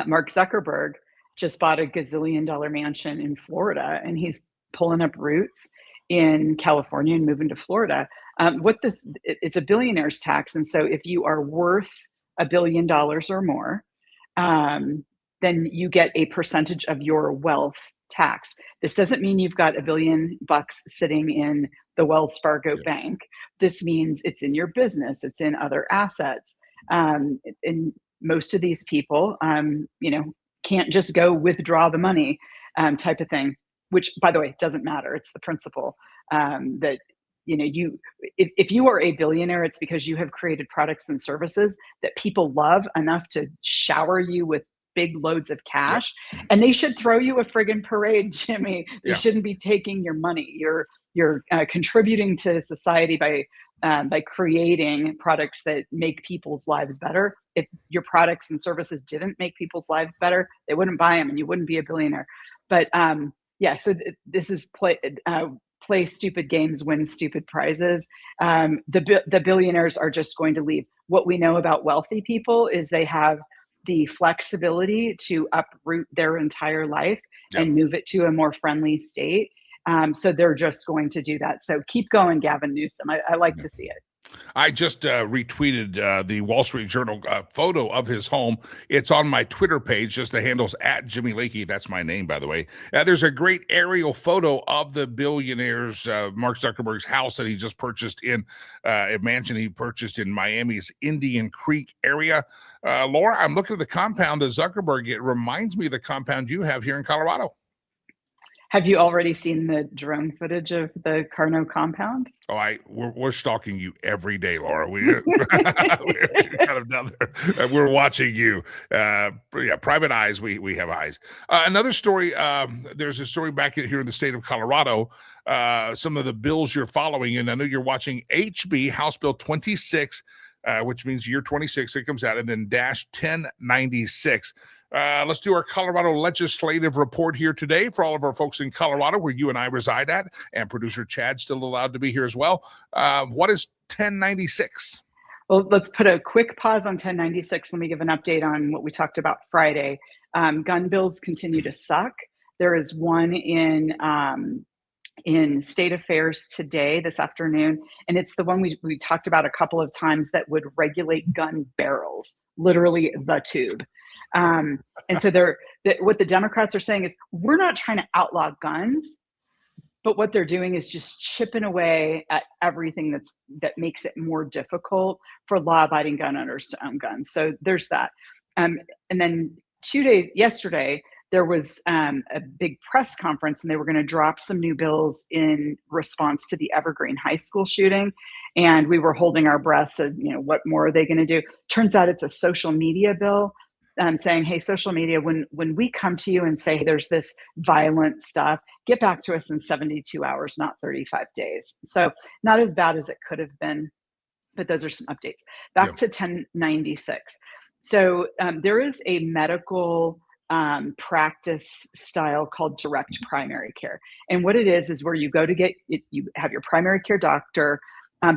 Mark Zuckerberg just bought a gazillion-dollar mansion in Florida, and he's pulling up roots in California and moving to Florida. It's a billionaire's tax, and so if you are worth $1 billion or more, then you get a percentage of your wealth tax. This doesn't mean you've got $1 billion sitting in the Wells Fargo bank. This means it's in your business, it's in other assets. And most of these people, can't just go withdraw the money, type of thing. Which, by the way, doesn't matter. It's the principle that if you are a billionaire, it's because you have created products and services that people love enough to shower you with big loads of cash, and they should throw you a friggin' parade, Jimmy. They shouldn't be taking your money. You're contributing to society by creating products that make people's lives better. If your products and services didn't make people's lives better, they wouldn't buy them, and you wouldn't be a billionaire. But so this is play stupid games, win stupid prizes. The billionaires are just going to leave. What we know about wealthy people is they have the flexibility to uproot their entire life Yeah. and move it to a more friendly state. So they're just going to do that. So keep going, Gavin Newsom. I like to see it. I just retweeted the Wall Street Journal photo of his home. It's on my Twitter page. Just the handle's at Jimmy Lakey. That's my name, by the way. There's a great aerial photo of the billionaire's Mark Zuckerberg's house that he just purchased in a mansion he purchased in Miami's Indian Creek area. Laura, I'm looking at the compound of Zuckerberg. It reminds me of the compound you have here in Colorado. Have you already seen the drone footage of the Carno compound? Oh, we're stalking you every day, Laura. We're kind of down there. We're watching you. Yeah, private eyes. We have eyes. Another story. There's a story back here in the state of Colorado. Some of the bills you're following, and I know you're watching HB House Bill 26, which means year 26. It comes out, and then dash 1096. Let's do our Colorado legislative report here today for all of our folks in Colorado, where you and I reside at, and producer Chad's still allowed to be here as well. What is 1096? Well, let's put a quick pause on 1096. Let me give an update on what we talked about Friday. Gun bills continue to suck. There is one in State Affairs today, this afternoon, and it's the one we talked about a couple of times that would regulate gun barrels, literally the tube. And so what the Democrats are saying is, we're not trying to outlaw guns, but what they're doing is just chipping away at everything that makes it more difficult for law-abiding gun owners to own guns. So there's that. And then yesterday, there was a big press conference, and they were going to drop some new bills in response to the Evergreen High School shooting. And we were holding our breath, so, what more are they going to do? Turns out it's a social media bill. Saying, hey, social media, when we come to you and say there's this violent stuff, get back to us in 72 hours, not 35 days. So not as bad as it could have been, but those are some updates. Back to 1096. So there is a medical practice style called direct primary care. And what it is where you go to get it, you have your primary care doctor,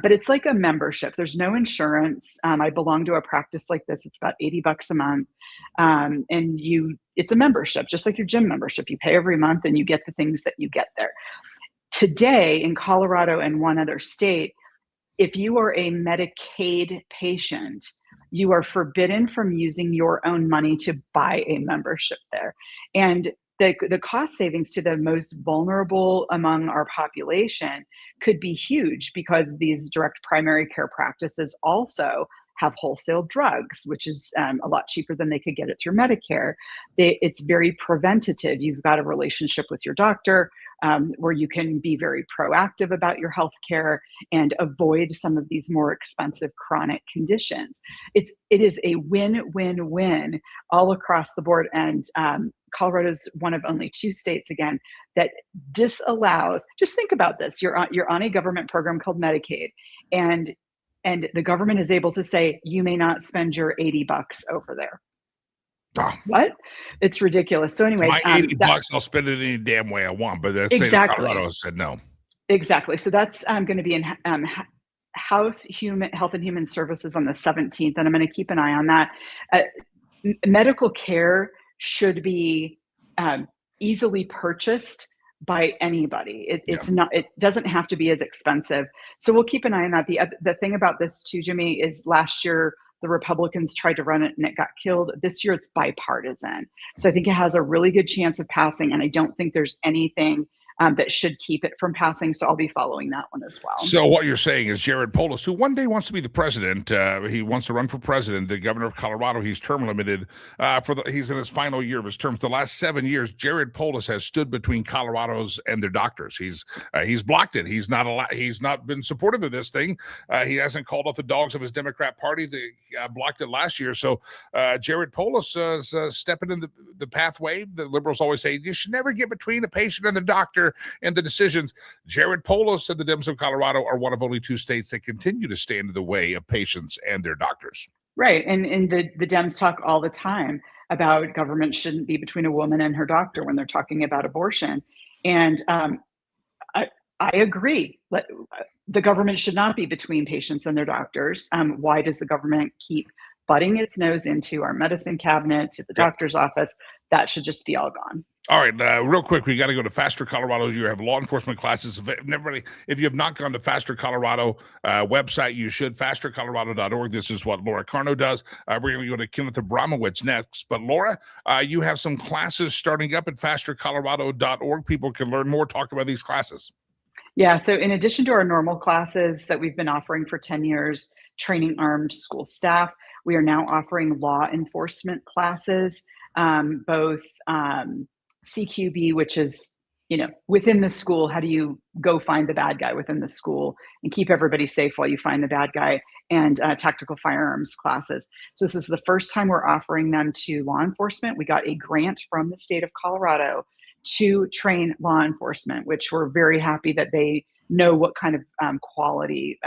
but it's like a membership. There's no insurance. I belong to a practice like this. It's about $80 a month. And it's a membership, just like your gym membership. You pay every month and you get the things that you get there. Today in Colorado and one other state, if you are a Medicaid patient, you are forbidden from using your own money to buy a membership there. And the cost savings to the most vulnerable among our population could be huge, because these direct primary care practices also have wholesale drugs, which is a lot cheaper than they could get it through Medicare. It's very preventative. You've got a relationship with your doctor where you can be very proactive about your health care and avoid some of these more expensive chronic conditions. It is a win-win-win all across the board. And Colorado's one of only 2 states, again, that disallows, just think about this, you're on a government program called Medicaid, and the government is able to say, you may not spend your $80 over there. Oh. What? It's ridiculous. So anyway, my $80, I'll spend it any damn way I want, but the state of Colorado said no. Exactly. So that's going to be in House Health and Human Services on the 17th, and I'm going to keep an eye on that. Medical care should be easily purchased by anybody. It's not. It doesn't have to be as expensive. So we'll keep an eye on that. The thing about this too, Jimmy, is last year the Republicans tried to run it and it got killed. This year it's bipartisan. So I think it has a really good chance of passing, and I don't think there's anything that should keep it from passing. So I'll be following that one as well. So what you're saying is Jared Polis, who one day wants to be the president, he wants to run for president, the governor of Colorado. He's term limited he's in his final year of his term. For the last 7 years, Jared Polis has stood between Colorados and their doctors. He's blocked it. He's not been supportive of this thing. He hasn't called out the dogs of his Democrat party. They blocked it last year. So Jared Polis is stepping in the pathway. The liberals always say you should never get between the patient and the doctor and the decisions. Jared Polis said the Dems of Colorado are one of only 2 states that continue to stand in the way of patients and their doctors. Right. And the Dems talk all the time about government shouldn't be between a woman and her doctor when they're talking about abortion. And I agree. The government should not be between patients and their doctors. Why does the government keep butting its nose into our medicine cabinet, to the doctor's office. That should just be all gone. All right, real quick, we got to go to Faster Colorado. You have law enforcement classes. Everybody, if you have not gone to Faster Colorado website, you should. FasterColorado.org. This is what Laura Carno does. We're going to go to Kenneth Abramowitz next. But Laura, you have some classes starting up at FasterColorado.org. People can learn more. Talk about these classes. Yeah, so in addition to our normal classes that we've been offering for 10 years, training armed school staff, we are now offering law enforcement classes, both CQB, which is, within the school, how do you go find the bad guy within the school and keep everybody safe while you find the bad guy, and tactical firearms classes. So this is the first time we're offering them to law enforcement. We got a grant from the state of Colorado to train law enforcement, which we're very happy that they know what kind of quality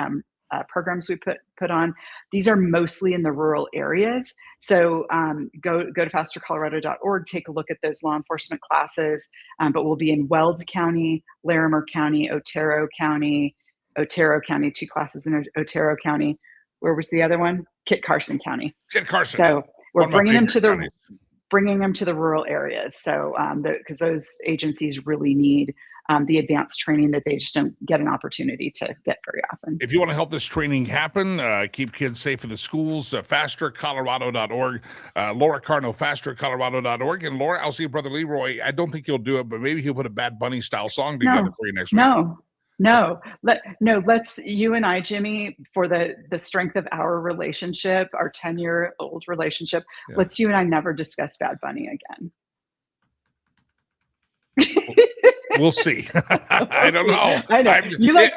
programs we put on. These are mostly in the rural areas. So go to fastercolorado.org, take a look at those law enforcement classes, but we'll be in Weld County, Larimer County, Otero County, 2 classes in Otero County. Where was the other one? Kit Carson County. Kit Carson. So we're bringing them to the the rural areas. So because those agencies really need the advanced training that they just don't get an opportunity to get very often. If you want to help this training happen, keep kids safe in the schools, fastercolorado.org. Laura Carno, fastercolorado.org. And Laura, I'll see you, Brother Leroy. I don't think he'll do it, but maybe he'll put a Bad Bunny style song together for you next week. Let's, you and I, Jimmy, for the strength of our relationship, our 10-year-old relationship, let's you and I never discuss Bad Bunny again. We'll see. I don't know. I know.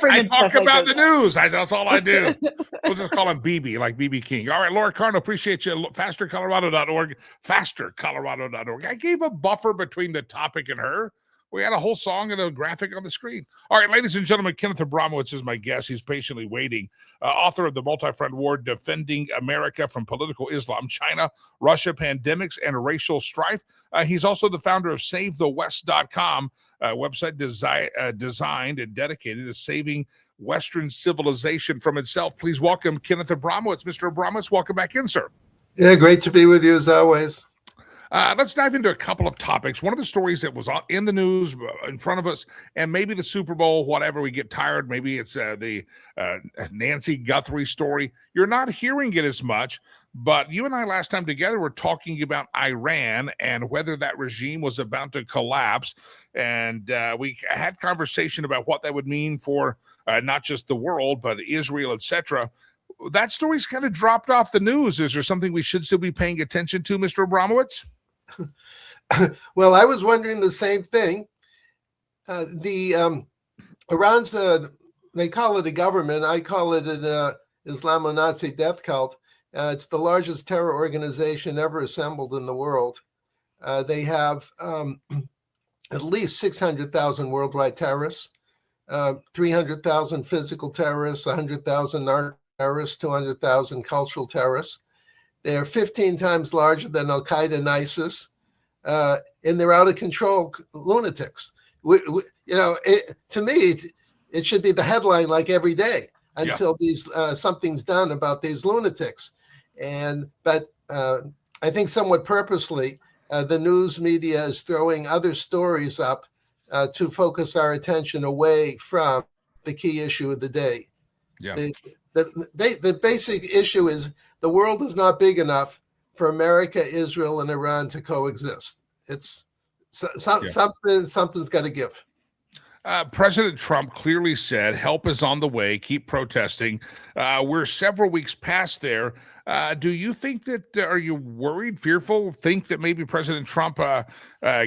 I talk about the news. That's all I do. We'll just call him BB, like BB King. All right, Laura Carno, appreciate you. FasterColorado.org, FasterColorado.org. I gave a buffer between the topic and her. We had a whole song and a graphic on the screen. All right, ladies and gentlemen, Kenneth Abramowitz is my guest. He's patiently waiting. Author of the multi-front war, Defending America from Political Islam, China, Russia, Pandemics, and Racial Strife. He's also the founder of SaveTheWest.com, a website designed and dedicated to saving Western civilization from itself. Please welcome Kenneth Abramowitz. Mr. Abramowitz, welcome back in, sir. Yeah, great to be with you as always. Let's dive into a couple of topics. One of the stories that was in the news in front of us, and maybe the Super Bowl, whatever, we get tired. Maybe it's the Nancy Guthrie story. You're not hearing it as much, but you and I last time together were talking about Iran and whether that regime was about to collapse. And we had conversation about what that would mean for not just the world, but Israel, etc. That story's kind of dropped off the news. Is there something we should still be paying attention to, Mr. Abramowitz? Well, I was wondering the same thing. Iran's, they call it a government. I call it an Islamo-Nazi death cult. It's the largest terror organization ever assembled in the world. They have at least 600,000 worldwide terrorists, 300,000 physical terrorists, 100,000 narco terrorists, 200,000 cultural terrorists. They are 15 times larger than Al-Qaeda and ISIS, and they're out of control lunatics. To me, it should be the headline like every day until something's done about these lunatics. But I think somewhat purposely, the news media is throwing other stories up to focus our attention away from the key issue of the day. Yeah. The basic issue is the world is not big enough for America, Israel, and Iran to coexist. It's something's got to give. President Trump clearly said help is on the way. Keep protesting. We're several weeks past there. Do you think that, are you worried, fearful, think that maybe President Trump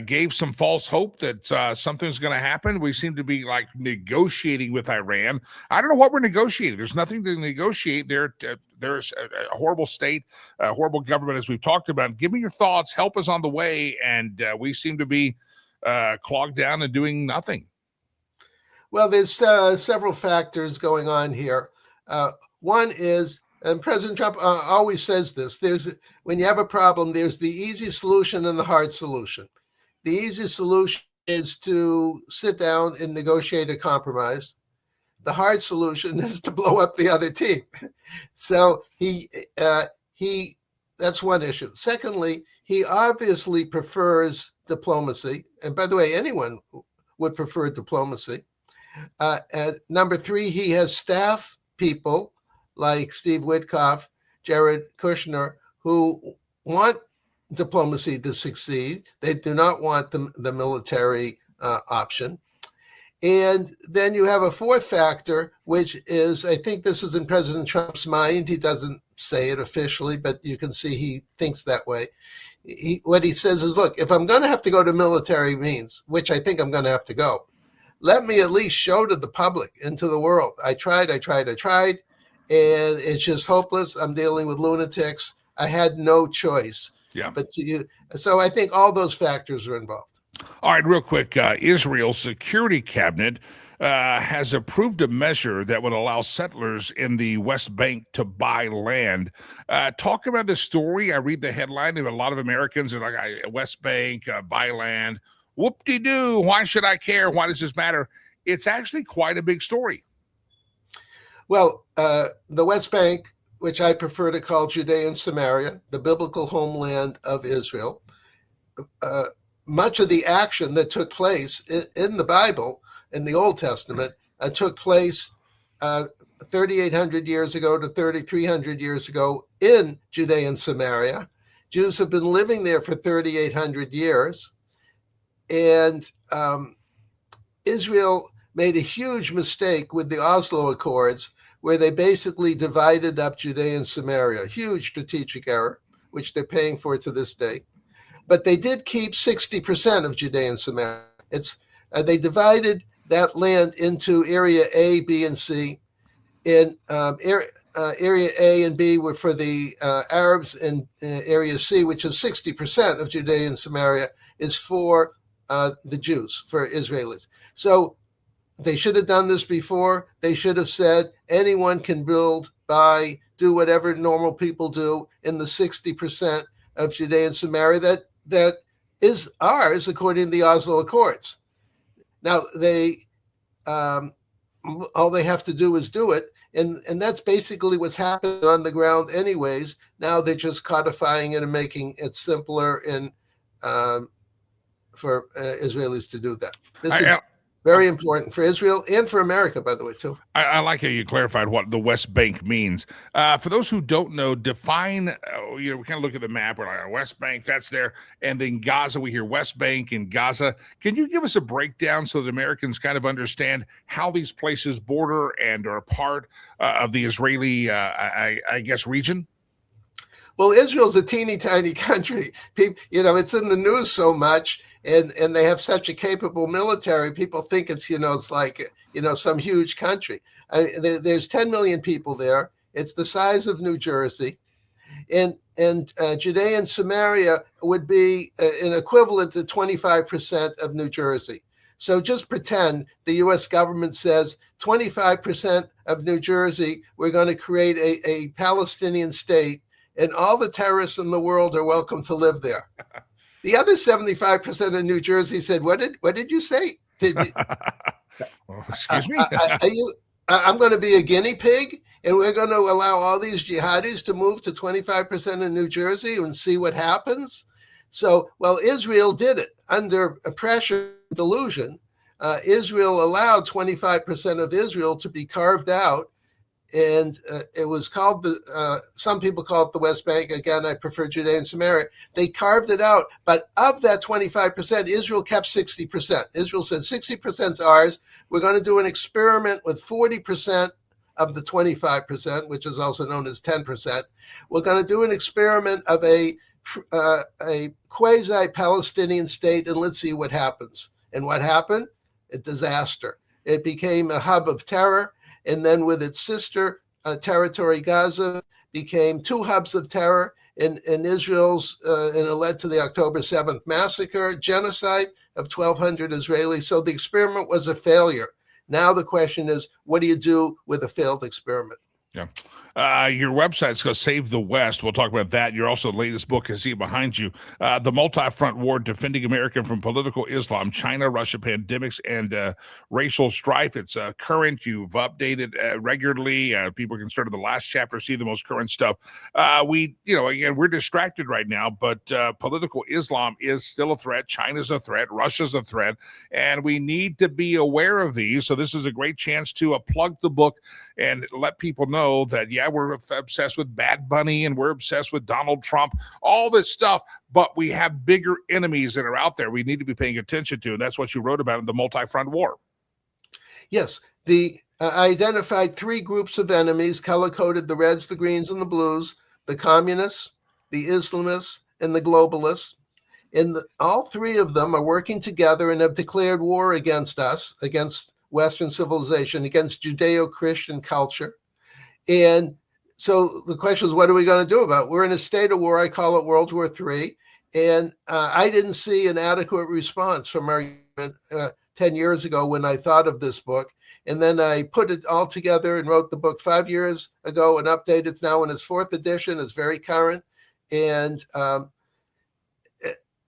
gave some false hope that something's going to happen? We seem to be like negotiating with Iran. I don't know what we're negotiating. There's nothing to negotiate there. There's a horrible state, a horrible government, as we've talked about. Give me your thoughts. Help is on the way. And we seem to be clogged down and doing nothing. Well, there's several factors going on here. One is, and President Trump always says this, when you have a problem, there's the easy solution and the hard solution. The easy solution is to sit down and negotiate a compromise. The hard solution is to blow up the other team. So he that's one issue. Secondly, he obviously prefers diplomacy. And by the way, anyone would prefer diplomacy. And number three, he has staff people like Steve Witkoff, Jared Kushner, who want diplomacy to succeed. They do not want the military option. And then you have a fourth factor, which is, I think this is in President Trump's mind. He doesn't say it officially, but you can see he thinks that way. What he says is, look, if I'm going to have to go to military means, which I think I'm going to have to go, let me at least show to the public and to the world. I tried, and it's just hopeless. I'm dealing with lunatics. I had no choice. Yeah. So I think all those factors are involved. All right, real quick. Israel's security cabinet has approved a measure that would allow settlers in the West Bank to buy land. Talk about the story. I read the headline, and a lot of Americans are like, West Bank, buy land. Whoop-de-doo. Why should I care? Why does this matter? It's actually quite a big story. Well, the West Bank, which I prefer to call Judea and Samaria, the biblical homeland of Israel, much of the action that took place in the Bible, in the Old Testament, took place 3,800 years ago to 3,300 years ago in Judea and Samaria. Jews have been living there for 3,800 years. And Israel made a huge mistake with the Oslo Accords, where they basically divided up Judea and Samaria. A huge strategic error, which they're paying for to this day. But they did keep 60% of Judea and Samaria. They divided that land into area A, B, and C. In area A and B were for the Arabs, and area C, which is 60% of Judea and Samaria, is for the Jews, for Israelis. So they should have done this before. They should have said anyone can build, buy, do whatever normal people do in the 60% of Judea and Samaria that is ours according to the Oslo Accords. Now they all they have to do is do it, and that's basically what's happening on the ground anyways. Now they're just codifying it and making it simpler and for Israelis to do that. This is very important for Israel and for America, by the way, too. I like how you clarified what the West Bank means. For those who don't know, define, we kind of look at the map, we're like, West Bank, that's there. And then Gaza, we hear West Bank and Gaza. Can you give us a breakdown so that Americans kind of understand how these places border and are part of the Israeli, I guess, region? Well, Israel's a teeny tiny country. It's in the news so much, and they have such a capable military. People think it's like some huge country. There's 10 million people there. It's the size of New Jersey, and Judea and Samaria would be an equivalent to 25% of New Jersey. So just pretend the U.S. government says 25% of New Jersey, we're going to create a Palestinian state, and all the terrorists in the world are welcome to live there. The other 75% of New Jersey said, "What did you say? Excuse me? I'm going to be a guinea pig, and we're going to allow all these jihadis to move to 25% of New Jersey and see what happens." So, well, Israel did it under pressure, delusion. Israel allowed 25% of Israel to be carved out. And it was called some people call it the West Bank. Again, I prefer Judea and Samaria. They carved it out. But of that 25%, Israel kept 60%. Israel said 60% is ours. We're going to do an experiment with 40% of the 25%, which is also known as 10%. We're going to do an experiment of a quasi-Palestinian state, and let's see what happens. And what happened? A disaster. It became a hub of terror. And then with its sister territory, Gaza, became two hubs of terror in Israel's, and it led to the October 7th massacre, genocide of 1,200 Israelis. So the experiment was a failure. Now the question is, what do you do with a failed experiment? Yeah. Your website's called Save the West. We'll talk about that. Your also latest book, I see behind you, The Multi-Front War, Defending America from Political Islam, China, Russia, Pandemics, and Racial Strife. It's current. You've updated regularly. People can start at the last chapter, see the most current stuff. Again, we're distracted right now, but political Islam is still a threat. China's a threat. Russia's a threat. And we need to be aware of these. So this is a great chance to plug the book and let people know that, we're obsessed with Bad Bunny and we're obsessed with Donald Trump, all this stuff, but we have bigger enemies that are out there we need to be paying attention to. And that's what you wrote about in The Multi-Front War. Yes. I identified 3 groups of enemies, color-coded: the reds, the greens, and the blues, the communists, the Islamists, and the globalists. And all 3 of them are working together and have declared war against us, against Western civilization, against Judeo-Christian culture. And so the question is, what are we going to do about it? We're in a state of war. I call it World War III. And I didn't see an adequate response from our 10 years ago when I thought of this book. And then I put it all together and wrote the book 5 years ago and updated. It's now in its 4th edition. It's very current. And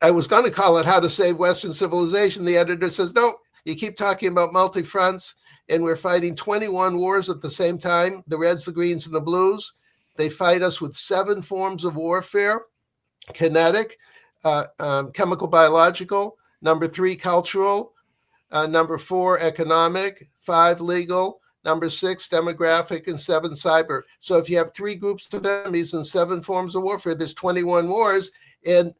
I was going to call it How to Save Western Civilization. The editor says, no, you keep talking about multi-fronts. And we're fighting 21 wars at the same time, the reds, the greens, and the blues. They fight us with 7 forms of warfare: kinetic, chemical, biological, number 3, cultural, number 4, economic, 5, legal, number 6, demographic, and 7, cyber. So if you have 3 groups of enemies and 7 forms of warfare, there's 21 wars. And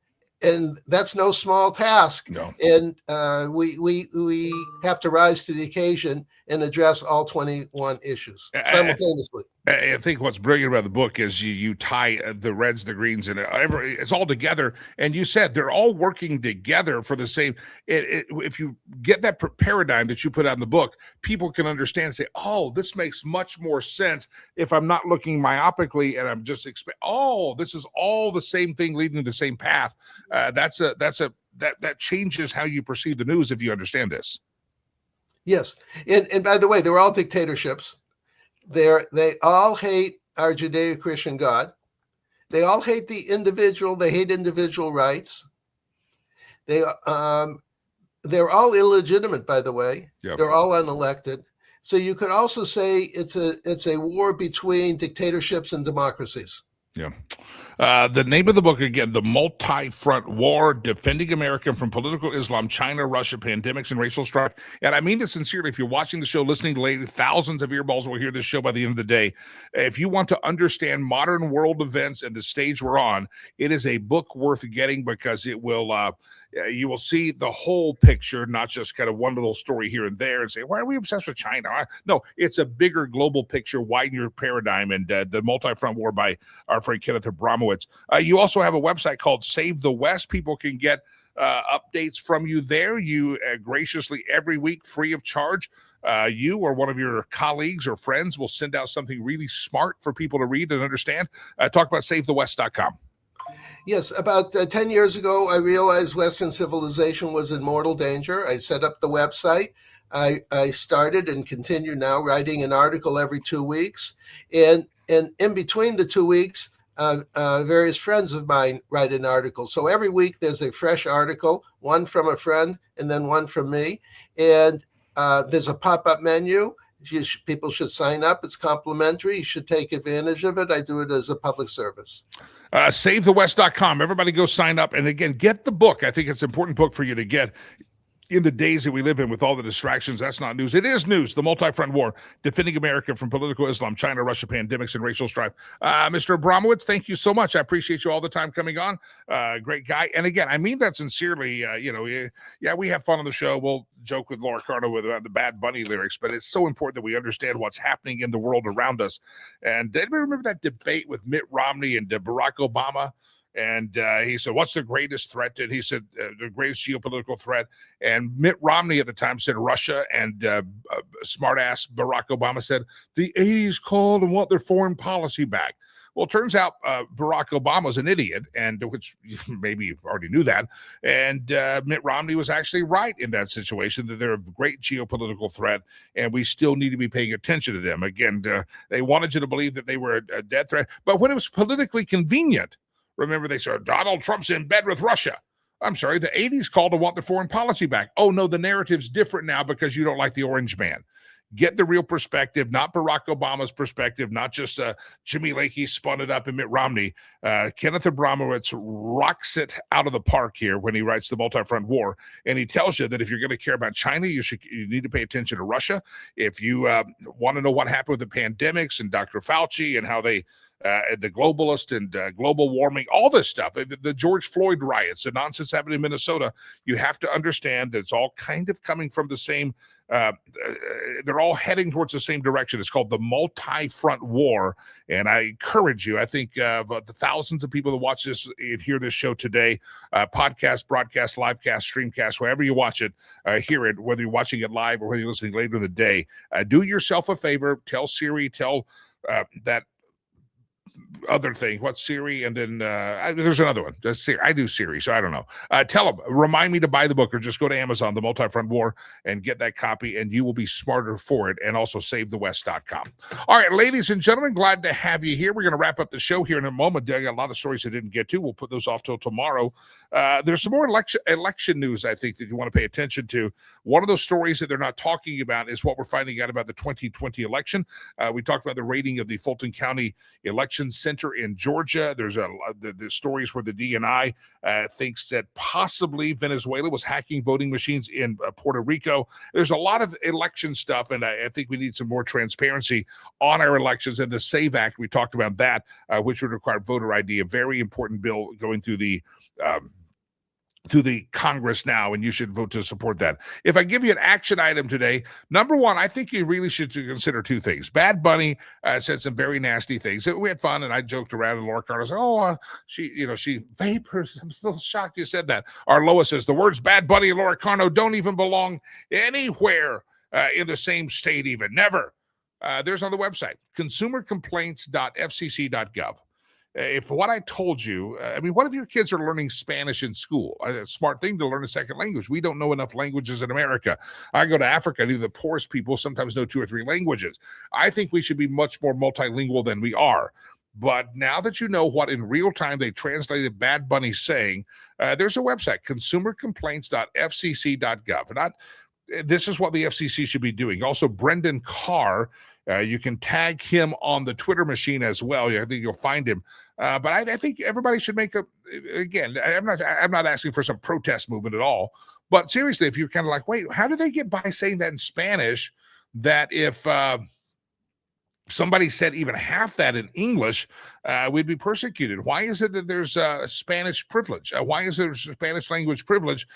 that's no small task. No. And we have to rise to the occasion and address all 21 issues simultaneously. I think what's brilliant about the book is you tie the reds, the greens, and it's all together. And you said they're all working together for the same. If you get that paradigm that you put out in the book, people can understand and say, oh, this makes much more sense if I'm not looking myopically and I'm just this is all the same thing leading to the same path. That changes how you perceive the news if you understand this. Yes. And by the way, they're all dictatorships. They all hate our Judeo-Christian God. They all hate the individual. They hate individual rights. They're all illegitimate, by the way. Yep. They're all unelected. So you could also say it's a war between dictatorships and democracies. Yeah. The name of the book, again, The Multi-Front War, Defending America from Political Islam, China, Russia, Pandemics, and Racial Strife. And I mean this sincerely. If you're watching the show, listening to thousands of earballs will hear this show by the end of the day. If you want to understand modern world events and the stage we're on, it is a book worth getting because it will you will see the whole picture, not just kind of one little story here and there and say, why are we obsessed with China? No, it's a bigger global picture, widen your paradigm, and The Multi-Front War by our friend Kenneth Abramowitz. You also have a website called Save the West. People can get updates from you there. You graciously every week, free of charge, you or one of your colleagues or friends will send out something really smart for people to read and understand. Talk about SaveTheWest.com. Yes, about 10 years ago, I realized Western civilization was in mortal danger. I set up the website. I started and continue now writing an article every 2 weeks. And in between the 2 weeks, various friends of mine write an article. So every week there's a fresh article, one from a friend and then one from me. And there's a pop-up menu. People should sign up. It's complimentary. You should take advantage of it. I do it as a public service. SaveTheWest.com. Everybody go sign up. And again, get the book. I think it's an important book for you to get in the days that we live in with all the distractions. That's not news. It is news. The Multi-Front War, Defending America from Political Islam, China, Russia, Pandemics, and Racial Strife. Mr. Abramowitz, thank you so much. I appreciate you all the time coming on. Great guy. And again, I mean that sincerely. We have fun on the show. We'll joke with Laura Carno with the Bad Bunny lyrics, but it's so important that we understand what's happening in the world around us. And anybody remember that debate with Mitt Romney and Barack Obama? And he said, what's the greatest threat? And he said, the greatest geopolitical threat. And Mitt Romney at the time said Russia. And smartass Barack Obama said, the 80s called and want their foreign policy back. Well, it turns out Barack Obama's an idiot, and which maybe you already knew that. And Mitt Romney was actually right in that situation, that they're a great geopolitical threat, and we still need to be paying attention to them. Again, they wanted you to believe that they were a dead threat, but when it was politically convenient, remember they said Donald Trump's in bed with Russia. I'm sorry, the 80s called to want the foreign policy back. Oh, no, the narrative's different now because you don't like the orange man. Get the real perspective, not Barack Obama's perspective, not just Jimmy Lakey spun it up and Mitt Romney. Kenneth Abramowitz rocks it out of the park here when he writes The Multi-Front War. And he tells you that if you're going to care about China, you need to pay attention to Russia. If you want to know what happened with the pandemics and Dr. Fauci and how they the globalist and global warming, all this stuff, the George Floyd riots, the nonsense happening in Minnesota, you have to understand that it's all kind of coming from the same, they're all heading towards the same direction. It's called the multi-front war. And I encourage you, I think of the thousands of people that watch this and hear this show today, podcast, broadcast, livecast, streamcast, wherever you watch it, hear it, whether you're watching it live or whether you're listening later in the day, do yourself a favor, tell Siri, tell that other thing, what's Siri, and then there's another one. That's Siri. I do Siri, so I don't know. Tell them, remind me to buy the book, or just go to Amazon, The Multi-Front War, and get that copy, and you will be smarter for it, and also SaveTheWest.com. All right, ladies and gentlemen, glad to have you here. We're going to wrap up the show here in a moment. I got a lot of stories I didn't get to. We'll put those off till tomorrow. There's some more election news, I think, that you want to pay attention to. One of those stories that they're not talking about is what we're finding out about the 2020 election. We talked about the rating of the Fulton County Election Center in Georgia. There's the stories where the DNI thinks that possibly Venezuela was hacking voting machines in Puerto Rico. There's a lot of election stuff, and I think we need some more transparency on our elections. And the SAVE Act, we talked about that, which would require voter ID, a very important bill going through the Congress now, and you should vote to support that. If I give you an action item today, number one, I think you really should consider two things. Bad Bunny said some very nasty things. We had fun, and I joked around, and Laura Carter said, she vapors. I'm still shocked you said that. Our Lois says, the words Bad Bunny and Laura Carno don't even belong anywhere in the same state even. Never. There's on the website, consumercomplaints.fcc.gov. If what I told you, what if your kids are learning Spanish in school? A smart thing to learn a second language. We don't know enough languages in America. I go to Africa, the poorest people sometimes know 2 or 3 languages. I think we should be much more multilingual than we are. But now that you know what in real time they translated Bad Bunny saying, there's a website, consumercomplaints.fcc.gov. This is what the FCC should be doing. Also, Brendan Carr, you can tag him on the Twitter machine as well. I think you'll find him. But I think everybody should make again, I'm not asking for some protest movement at all. But seriously, if you're kind of like, wait, how do they get by saying that in Spanish, that if somebody said even half that in English, we'd be persecuted? Why is it that there's Spanish privilege? Why is there Spanish language privilege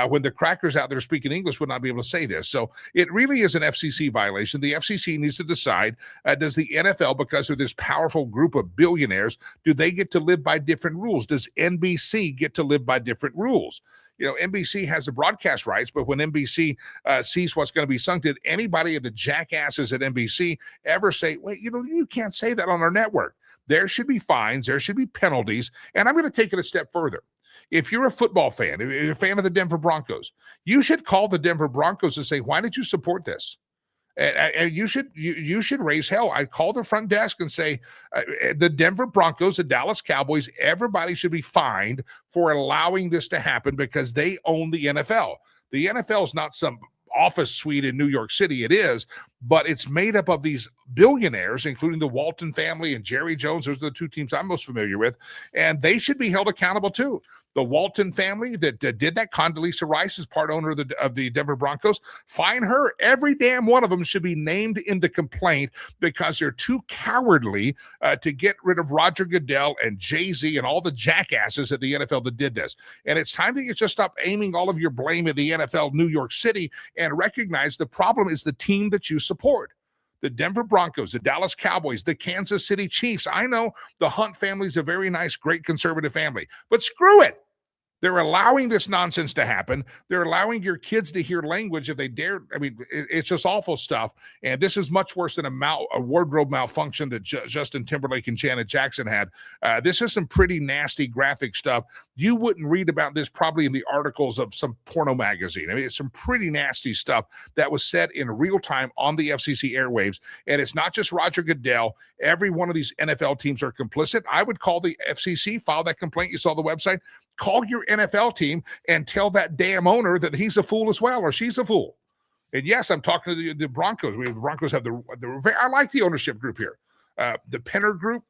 when the crackers out there speaking English would not be able to say this? So it really is an FCC violation. The FCC needs to decide, does the NFL, because of this powerful group of billionaires, do they get to live by different rules? Does NBC get to live by different rules? NBC has the broadcast rights, but when NBC sees what's going to be sung, did anybody of the jackasses at NBC ever say, wait, you can't say that on our network? There should be fines. There should be penalties. And I'm going to take it a step further. If you're a football fan, if you're a fan of the Denver Broncos, you should call the Denver Broncos and say, why did you support this? And you should raise hell. I call the front desk and say, the Denver Broncos, the Dallas Cowboys, everybody should be fined for allowing this to happen because they own the NFL. The NFL is not some office suite in New York City. It is, but it's made up of these billionaires, including the Walton family and Jerry Jones. Those are the 2 teams I'm most familiar with, and they should be held accountable too. The Walton family that did that, Condoleezza Rice is part owner of the Denver Broncos. Fine her. Every damn one of them should be named in the complaint because they're too cowardly to get rid of Roger Goodell and Jay-Z and all the jackasses at the NFL that did this. And it's time to just stop aiming all of your blame at the NFL New York City and recognize the problem is the team that you support. The Denver Broncos, the Dallas Cowboys, the Kansas City Chiefs. I know the Hunt family is a very nice, great conservative family, but screw it. They're allowing this nonsense to happen. They're allowing your kids to hear language if they dare. I mean, it's just awful stuff. And this is much worse than a wardrobe malfunction that Justin Timberlake and Janet Jackson had. This is some pretty nasty graphic stuff. You wouldn't read about this probably in the articles of some porno magazine. I mean, it's some pretty nasty stuff that was said in real time on the FCC airwaves. And it's not just Roger Goodell. Every one of these NFL teams are complicit. I would call the FCC, file that complaint. You saw the website. Call your NFL team and tell that damn owner that he's a fool as well, or she's a fool. And yes, I'm talking to the Broncos. The Broncos have I like the ownership group here. The Penner Group,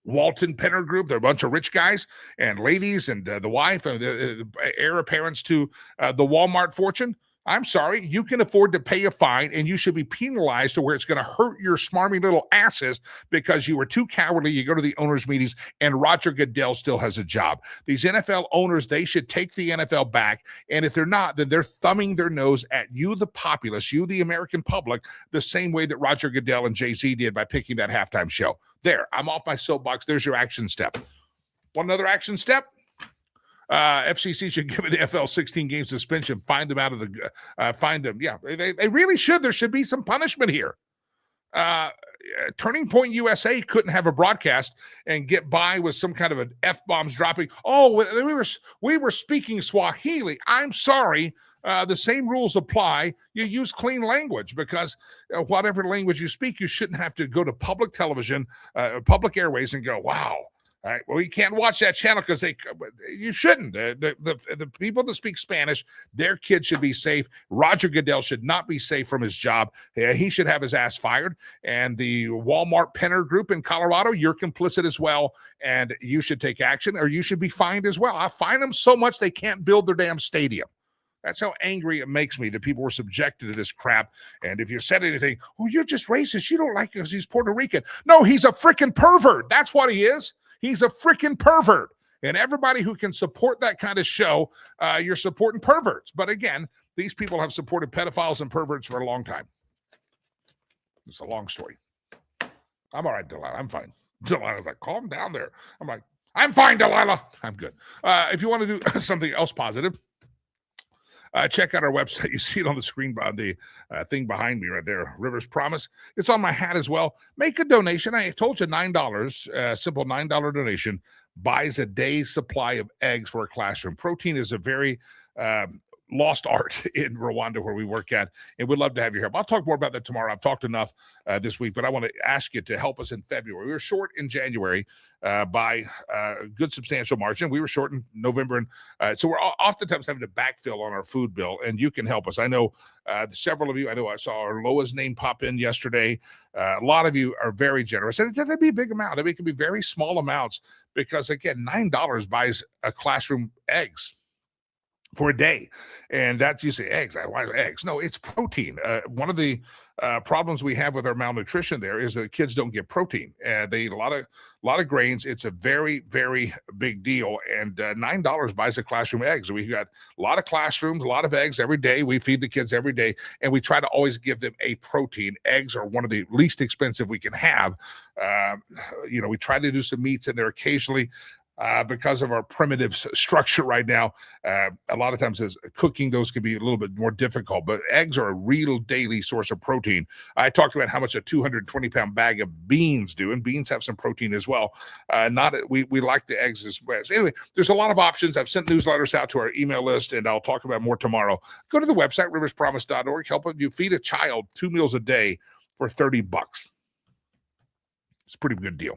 Walton Penner Group. They're a bunch of rich guys and ladies and the wife and the heir apparents to the Walmart fortune. I'm sorry, you can afford to pay a fine and you should be penalized to where it's going to hurt your smarmy little asses because you were too cowardly. You go to the owners' meetings and Roger Goodell still has a job. These NFL owners, they should take the NFL back. And if they're not, then they're thumbing their nose at you, the populace, you, the American public, the same way that Roger Goodell and Jay-Z did by picking that halftime show. There, I'm off my soapbox. There's your action step. One other action step. FCC should give an NFL 16-game suspension. Find them out of the find them. Yeah, they really should. There should be some punishment here. Turning Point USA couldn't have a broadcast and get by with some kind of an F-bombs dropping. Oh, we were speaking Swahili. I'm sorry. The same rules apply. You use clean language because whatever language you speak, you shouldn't have to go to public television, public airways and go, wow. All right. Well, you can't watch that channel because you shouldn't. The people that speak Spanish, their kids should be safe. Roger Goodell should not be safe from his job. He should have his ass fired. And the Walmart Penner Group in Colorado, you're complicit as well. And you should take action or you should be fined as well. I fine them so much they can't build their damn stadium. That's how angry it makes me that people were subjected to this crap. And if you said anything, oh, you're just racist. You don't like because he's Puerto Rican. No, he's a freaking pervert. That's what he is. He's a freaking pervert. And everybody who can support that kind of show, you're supporting perverts. But again, these people have supported pedophiles and perverts for a long time. It's a long story. I'm all right, Delilah. I'm fine. Delilah's like, calm down there. I'm like, I'm fine, Delilah. I'm good. If you want to do something else positive, check out our website. You see it on the screen, on the thing behind me right there, Rivers Promise. It's on my hat as well. Make a donation. I told you $9, simple $9 donation buys a day's supply of eggs for a classroom. Protein is a very lost art in Rwanda where we work at, and we'd love to have you here. I'll talk more about that tomorrow. I've talked enough this week, but I want to ask you to help us in February. We were short in January by a good substantial margin. We were short in November, and so we're oftentimes having to backfill on our food bill, and you can help us. I know several of you, I know I saw our Loa's name pop in yesterday. A lot of you are very generous, and it doesn't be a big amount. I mean, it can be very small amounts because, again, $9 buys a classroom eggs for a day. And that's, you say eggs. Why eggs? No, it's protein. One of the problems we have with our malnutrition there is that kids don't get protein. They eat a lot of grains. It's a very, very big deal. And $9 buys a classroom eggs. We got a lot of classrooms, a lot of eggs every day. We feed the kids every day, and we try to always give them a protein. Eggs are one of the least expensive we can have. We try to do some meats in there occasionally. Because of our primitive structure right now, a lot of times as cooking those can be a little bit more difficult, but eggs are a real daily source of protein. I talked about how much a 220-pound bag of beans do, and beans have some protein as well. We like the eggs as well. Anyway, there's a lot of options. I've sent newsletters out to our email list, and I'll talk about more tomorrow. Go to the website, riverspromise.org. Help you feed a child 2 meals a day for $30. It's a pretty good deal.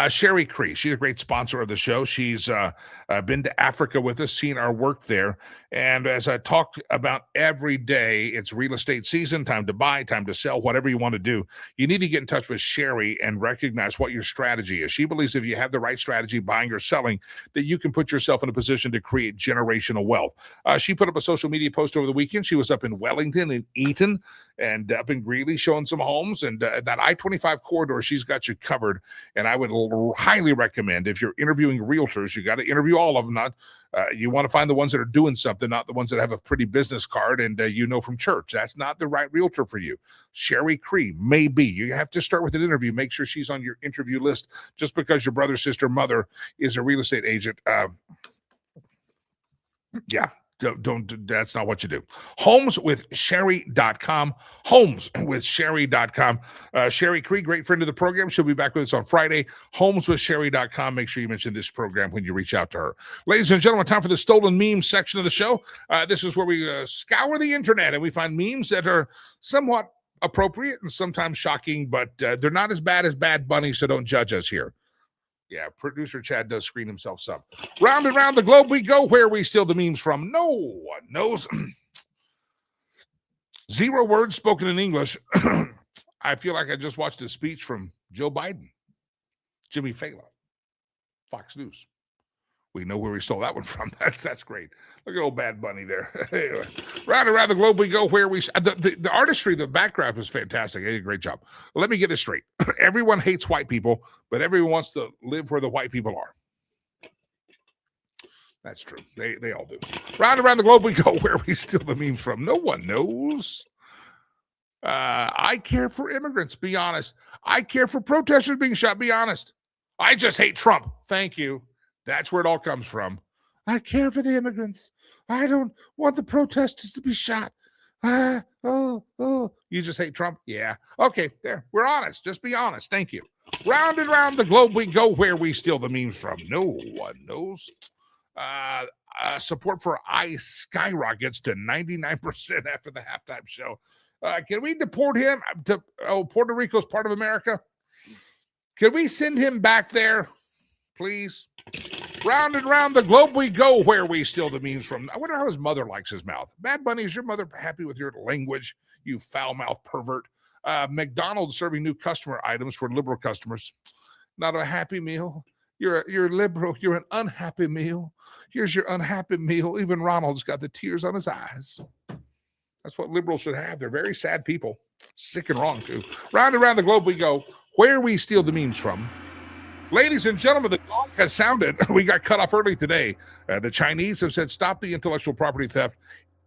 Sherry Cree, she's a great sponsor of the show. She's been to Africa with us, seen our work there. And as I talk about every day, it's real estate season, time to buy, time to sell, whatever you want to do. You need to get in touch with Sherry and recognize what your strategy is. She believes if you have the right strategy, buying or selling, that you can put yourself in a position to create generational wealth. She put up a social media post over the weekend. She was up in Wellington and Eaton and up in Greeley showing some homes. And that I-25 corridor, she's got you covered. And I would highly recommend, if you're interviewing realtors, you got to interview all of them. You want to find the ones that are doing something, not the ones that have a pretty business card and from church. That's not the right realtor for you. Sherry Cree may be. You have to start with an interview. Make sure she's on your interview list. Just because your brother, sister, mother is a real estate agent, Yeah. Don't that's not what you do. Homeswithsherry.com. Homeswithsherry.com. Sherry Cree, great friend of the program. She'll be back with us on Friday. Homeswithsherry.com. Make sure you mention this program when you reach out to her. Ladies and gentlemen, time for the stolen memes section of the show. This is where we scour the internet and we find memes that are somewhat appropriate and sometimes shocking, but they're not as bad as Bad Bunny, so don't judge us here. Yeah, producer Chad does screen himself some. Round and round the globe we go, where we steal the memes from. No one knows. 0 words spoken in English. I feel like I just watched a speech from Joe Biden, Jimmy Fallon, Fox News. We know where we stole that one from. That's great. Look at old Bad Bunny there. Anyway, round and round the globe we go, where we the artistry, the background is fantastic. They did a great job. Let me get this straight. Everyone hates white people, but everyone wants to live where the white people are. That's true. They all do. Round and round the globe we go, where we steal the memes from. No one knows. I care for immigrants. Be honest. I care for protesters being shot. Be honest. I just hate Trump. Thank you. That's where it all comes from. I care for the immigrants. I don't want the protesters to be shot. You just hate Trump? Yeah. Okay, there. We're honest. Just be honest. Thank you. Round and round the globe we go, where we steal the memes from. No one knows. Support for ICE skyrockets to 99% after the halftime show. Can we deport him to Puerto Rico's part of America? Can we send him back there, please? Round and round the globe we go, where we steal the memes from. I wonder how his mother likes his mouth. Bad Bunny, is your mother happy with your language, you foul-mouthed pervert? McDonald's serving new customer items for liberal customers. Not a happy meal. You're liberal. You're an unhappy meal. Here's your unhappy meal. Even Ronald's got the tears on his eyes. That's what liberals should have. They're very sad people. Sick and wrong, too. Round and round the globe we go, where we steal the memes from. Ladies and gentlemen, the gong has sounded. We got cut off early today. The Chinese have said, stop the intellectual property theft.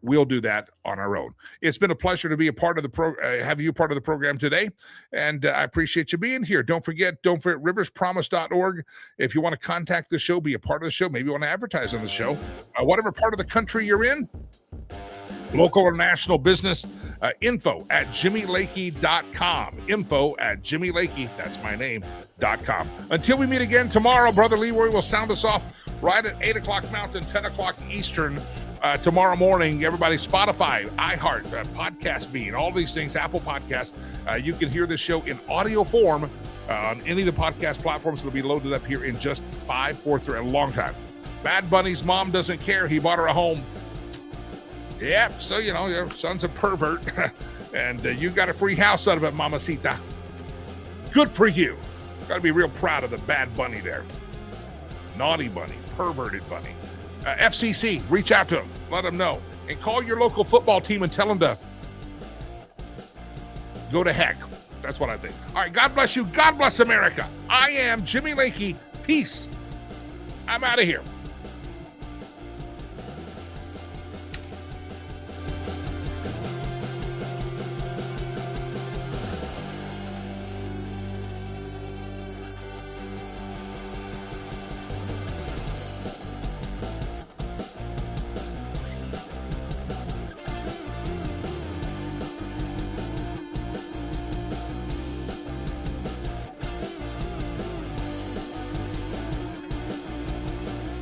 We'll do that on our own. It's been a pleasure to be a part of the have you part of the program today, and I appreciate you being here. Don't forget riverspromise.org. If you want to contact the show, be a part of the show, maybe you want to advertise on the show, whatever part of the country you're in, local or national business, info@jimmylakey.com. Info@jimmylakey, that's my name, .com. Until we meet again tomorrow, Brother Leroy will sound us off right at 8 o'clock Mountain, 10 o'clock Eastern. Tomorrow morning, everybody, Spotify, iHeart, Podcast Bean, all these things, Apple Podcasts. You can hear this show in audio form on any of the podcast platforms. It'll be loaded up here in just 5-4-3, a long time. Bad Bunny's mom doesn't care. He bought her a home. Yep, so, your son's a pervert, and you got a free house out of it, mamacita. Good for you. Got to be real proud of the Bad Bunny there. Naughty Bunny, perverted Bunny. FCC, reach out to them. Let them know. And call your local football team and tell them to go to heck. That's what I think. All right, God bless you. God bless America. I am Jimmy Lakey. Peace. I'm out of here.